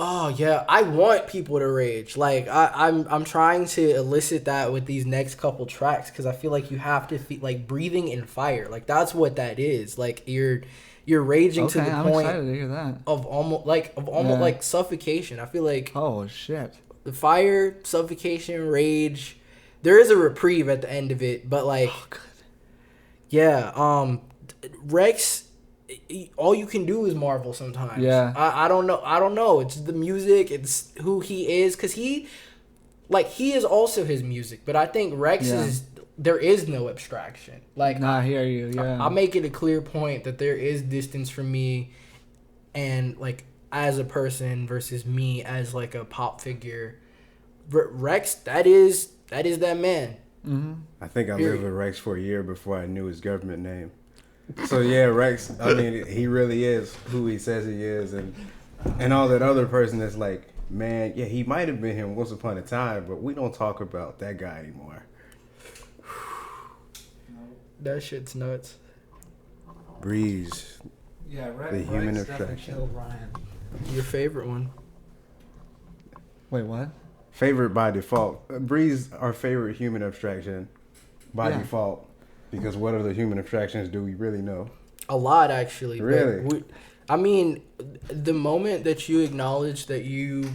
Oh yeah, I want people to rage. Like I'm trying to elicit that with these next couple tracks, because I feel like you have to feel like breathing in fire. Like that's what that is. Like you're raging to Okay, the I'm point excited to hear that. of almost Yeah. like suffocation. I feel like Oh shit. the fire, suffocation, rage. There is a reprieve at the end of it, but like, yeah, Rex. All you can do is marvel sometimes. Yeah. I don't know. It's the music. It's who he is, because he is also his music. But I think Rex is, there is no abstraction. Like, Nah, I hear you. Yeah. I make it a clear point that there is distance from me, and like as a person versus me as like a pop figure. Rex, that is that man. Mm-hmm. I think I Period. lived with Rex for a year before I knew his government name. So yeah, Rex, I mean, he really is who he says he is, and all that other person that's like, man, yeah, he might have been him once upon a time, but we don't talk about that guy anymore. That shit's nuts. Breeze, Yeah, the human abstraction. Your favorite one? Wait, what? Favorite by default. Breeze, our favorite human abstraction by Yeah. default. Because what other human abstractions do we really know? A lot, actually. Really? I mean, the moment that you acknowledge that you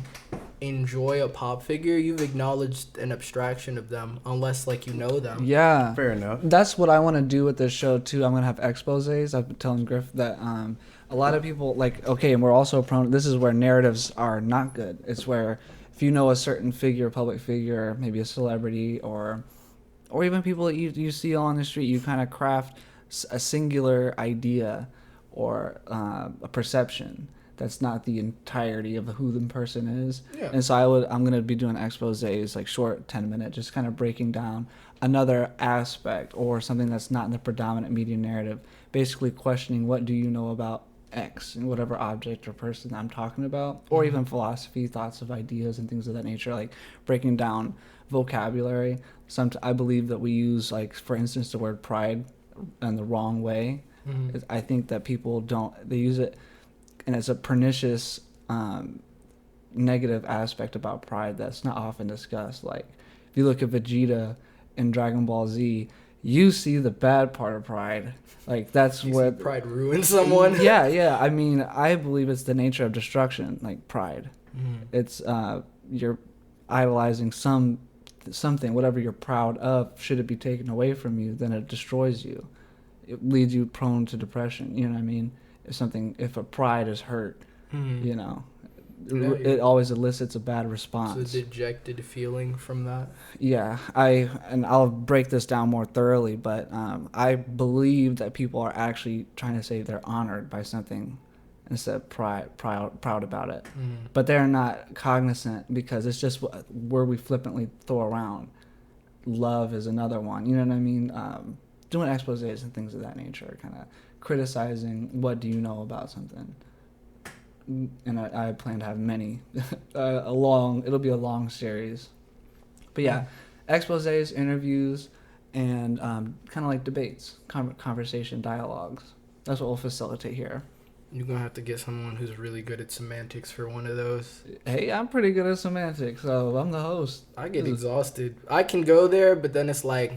enjoy a pop figure, you've acknowledged an abstraction of them, unless like you know them. Yeah. Fair enough. That's what I want to do with this show too. I'm gonna have exposés. I've been telling Griff that a lot of people like, okay, and we're also prone. This is where narratives are not good. It's where if you know a certain figure, public figure, maybe a celebrity, or even people that you see on the street, you kind of craft a singular idea or a perception that's not the entirety of who the person is. Yeah. And so I'm going to be doing exposés, like short 10-minute, just kind of breaking down another aspect or something that's not in the predominant media narrative, basically questioning what do you know about X and whatever object or person I'm talking about, or even philosophy, thoughts of ideas and things of that nature, like breaking down vocabulary. I believe that we use, like, for instance, the word pride in the wrong way. Mm-hmm. I think that people they use it, and it's a pernicious negative aspect about pride that's not often discussed. Like, if you look at Vegeta in Dragon Ball Z, you see the bad part of pride. Like, that's You where see pride ruin someone. yeah. I mean, I believe it's the nature of destruction, like pride. Mm-hmm. It's you're idolizing something, whatever you're proud of. Should it be taken away from you, then it destroys you. It leads you prone to depression. You know what I mean? If a pride is hurt, Mm-hmm. you know, Yeah, it always elicits a bad response. It's a dejected feeling from that. Yeah, I'll break this down more thoroughly, but I believe that people are actually trying to say they're honored by something instead of proud about it. Mm. But they're not cognizant, because it's just where we flippantly throw around. Love is another one. You know what I mean? Doing exposés and things of that nature, kind of criticizing what do you know about something. And I plan to have many, it'll be a long series. But yeah, exposés, interviews, and kind of like debates, conversation, dialogues. That's what we'll facilitate here. You're gonna have to get someone who's really good at semantics for one of those. Hey, I'm pretty good at semantics, so I'm the host. I get exhausted. I can go there, but then it's like,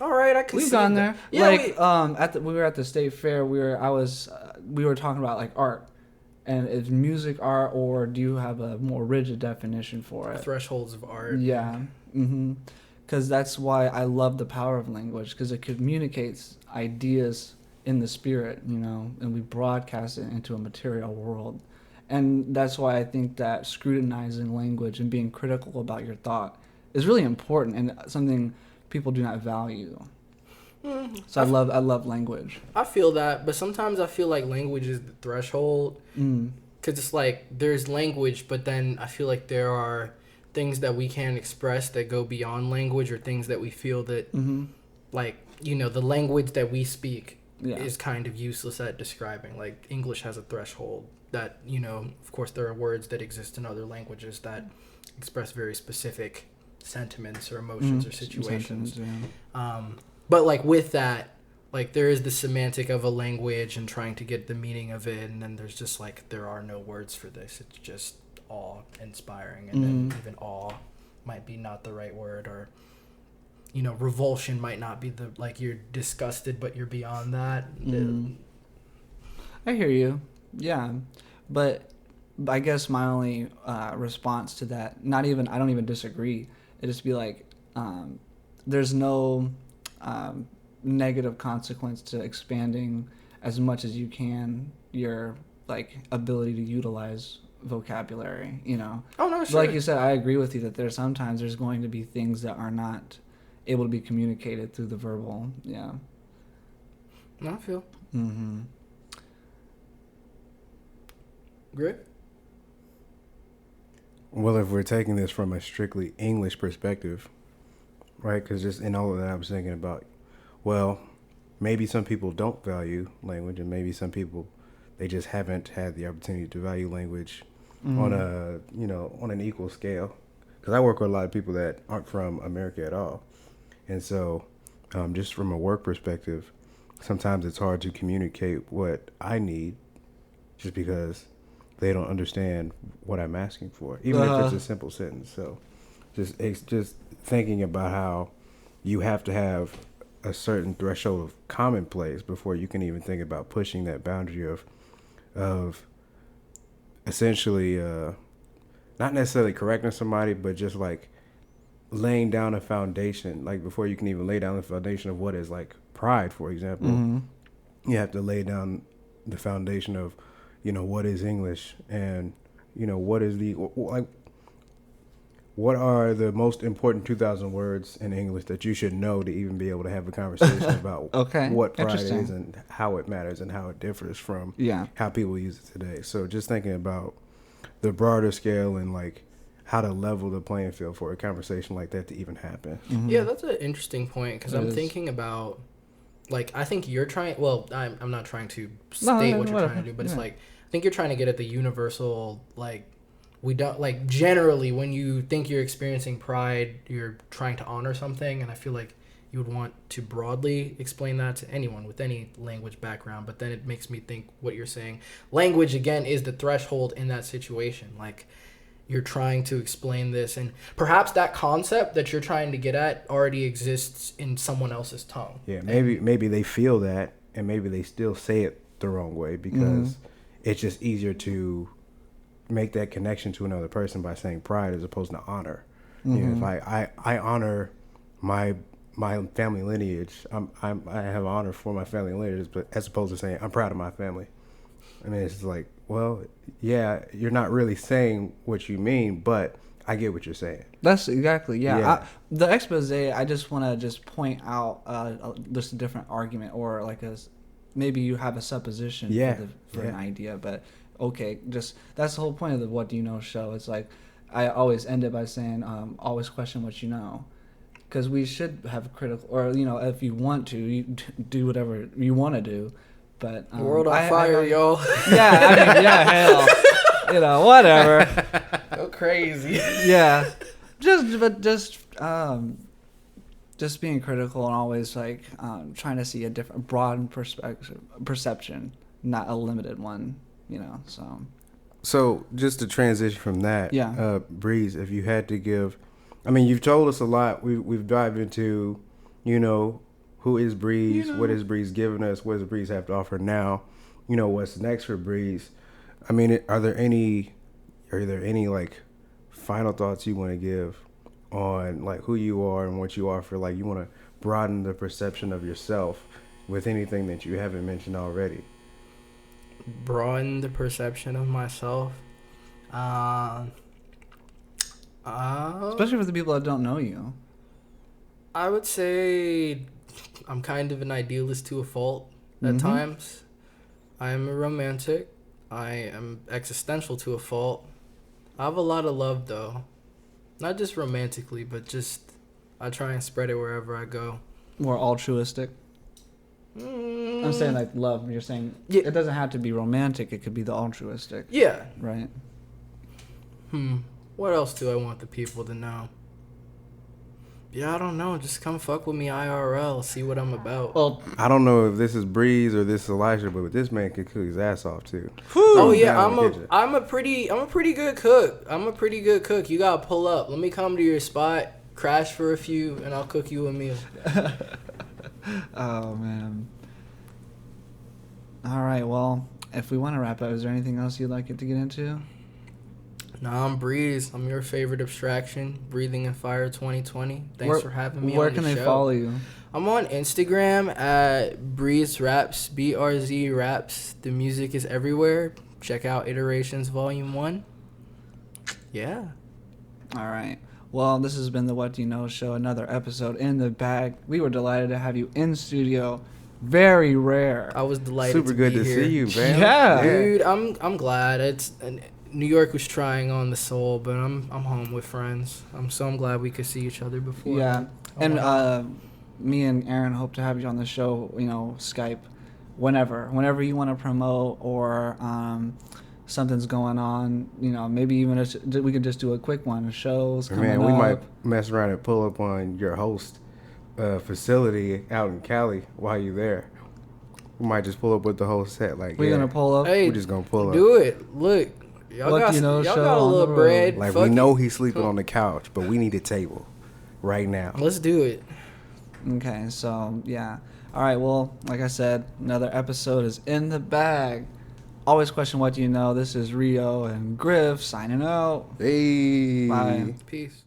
all right, I can. We've see gone that. there. Yeah, Like we were at the state fair. We were talking about like art, and is music art, or do you have a more rigid definition for it? thresholds of art. Yeah. Because that's why I love the power of language, because it communicates ideas in the spirit, you know, and we broadcast it into a material world. And that's why I think that scrutinizing language and being critical about your thought is really important and something people do not value. So I love language. I feel that, but sometimes I feel like language is the threshold. Because it's like there's language, but then I feel like there are things that we can't express that go beyond language, or things that we feel that, like, you know, the language that we speak is kind of useless at describing. Like, English has a threshold that, you know, of course there are words that exist in other languages that express very specific sentiments or emotions or situations. But, like, with that, like, there is the semantic of a language and trying to get the meaning of it, and then there's just, like, there are no words for this. It's just awe-inspiring, and then even awe might be not the right word, or, you know, revulsion might not be the, like, you're disgusted, but you're beyond that. I hear you. Yeah. But I guess my only response to that, I don't even disagree. It just be like, there's no negative consequence to expanding as much as you can your, like, ability to utilize vocabulary, you know. Oh, no, sure. Like you said, I agree with you that there's going to be things that are not able to be communicated through the verbal. Yeah. No, I feel. Great. Well, if we're taking this from a strictly English perspective, right? Because just in all of that, I was thinking about, well, maybe some people don't value language, and maybe some people, they just haven't had the opportunity to value language on an equal scale. Because I work with a lot of people that aren't from America at all, and so just from a work perspective, sometimes it's hard to communicate what I need, just because they don't understand what I'm asking for, even if it's a simple sentence. So just thinking about how you have to have a certain threshold of commonplace before you can even think about pushing that boundary of essentially not necessarily correcting somebody, but just like laying down a foundation. Like, before you can even lay down the foundation of what is, like, pride, for example, you have to lay down the foundation of, you know, what is English, and, you know, what is what are the most important 2,000 words in English that you should know to even be able to have a conversation about what pride is and how it matters and how it differs from how people use it today. So just thinking about the broader scale and, like, how to level the playing field for a conversation like that to even happen. Yeah, that's an interesting point, because I'm thinking about, like, I think you're trying, well, I'm not trying to state what you're trying to do, but it's like, I think you're trying to get at the universal, like, we don't, like, generally when you think you're experiencing pride, you're trying to honor something, and I feel like you would want to broadly explain that to anyone with any language background, but then it makes me think what you're saying. Language, again, is the threshold in that situation. Like, you're trying to explain this, and perhaps that concept that you're trying to get at already exists in someone else's tongue. Yeah, maybe they feel that, and maybe they still say it the wrong way, because it's just easier to make that connection to another person by saying pride as opposed to honor. You know, if I honor my family lineage, I have honor for my family lineage, but as opposed to saying I'm proud of my family. I mean, it's like, well, yeah, you're not really saying what you mean, but I get what you're saying. That's exactly, yeah. The expose, I just want to just point out just a different argument, or like maybe you have a supposition for an idea, but okay, just that's the whole point of the What Do You Know show. It's like, I always end it by saying, always question what you know. Because we should have critical, or, you know, if you want to, you do whatever you want to do. But world on fire, y'all. Yeah, I mean, yeah, hell, you know, whatever. Go crazy. Yeah, just being critical and always like trying to see a different, broad perception, not a limited one. You know, so just to transition from that, Breeze, if you had to give, I mean, you've told us a lot. We've dived into, you know, who is Breeze, what is Breeze giving us, what does Breeze have to offer now, you know, what's next for Breeze. I mean, are there any like final thoughts you want to give on, like, who you are and what you offer? Like, you want to broaden the perception of yourself with anything that you haven't mentioned already. broaden the perception of myself. Especially for the people that don't know you. I would say I'm kind of an idealist to a fault at times. I am a romantic. I am existential to a fault. I have a lot of love, though. Not just romantically, but just I try and spread it wherever I go. More altruistic. I'm saying like love. You're saying it doesn't have to be romantic. It could be the altruistic. Yeah. Right. What else do I want the people to know? Yeah, I don't know. Just come fuck with me IRL. See what I'm about. Well, I don't know if this is Breeze or this is Elijah, but this man can cook his ass off too. Oh yeah, I'm a pretty good cook. You gotta pull up. Let me come to your spot, crash for a few, and I'll cook you a meal. Oh man. All right. Well, if we want to wrap up, is there anything else you'd like it to get into? Nah, I'm Breeze. I'm your favorite abstraction. Breathing in Fire 2020. Thanks for having me on the show. Where can they follow you? I'm on Instagram at Breeze Raps, BRZ Raps. The music is everywhere. Check out Iterations Volume 1. Yeah. All right. Well, this has been the What Do You Know Show, another episode in the bag. We were delighted to have you in studio. Very rare. I was delighted Super to good be to here. see you, man. Yeah. Dude, I'm glad. New York was trying on the soul, but I'm home with friends. I'm glad we could see each other before. Yeah. And me and Aaron hope to have you on the show, Skype whenever you want to promote or something's going on, maybe even we could just do a quick one. Shows coming Man, we up. might mess around and pull up on your host facility out in Cali while you're there. We might just pull up with the whole set. Like we're gonna pull up. Hey, we're just gonna pull up. Do it. Look, y'all got a little bread. Like Fuck we know it. he's sleeping on the couch, but we need a table right now. Let's do it. Okay, so yeah. All right, well, like I said, another episode is in the bag. Always question what do you know. This is Rio and Griff signing out. Hey. Bye. Peace.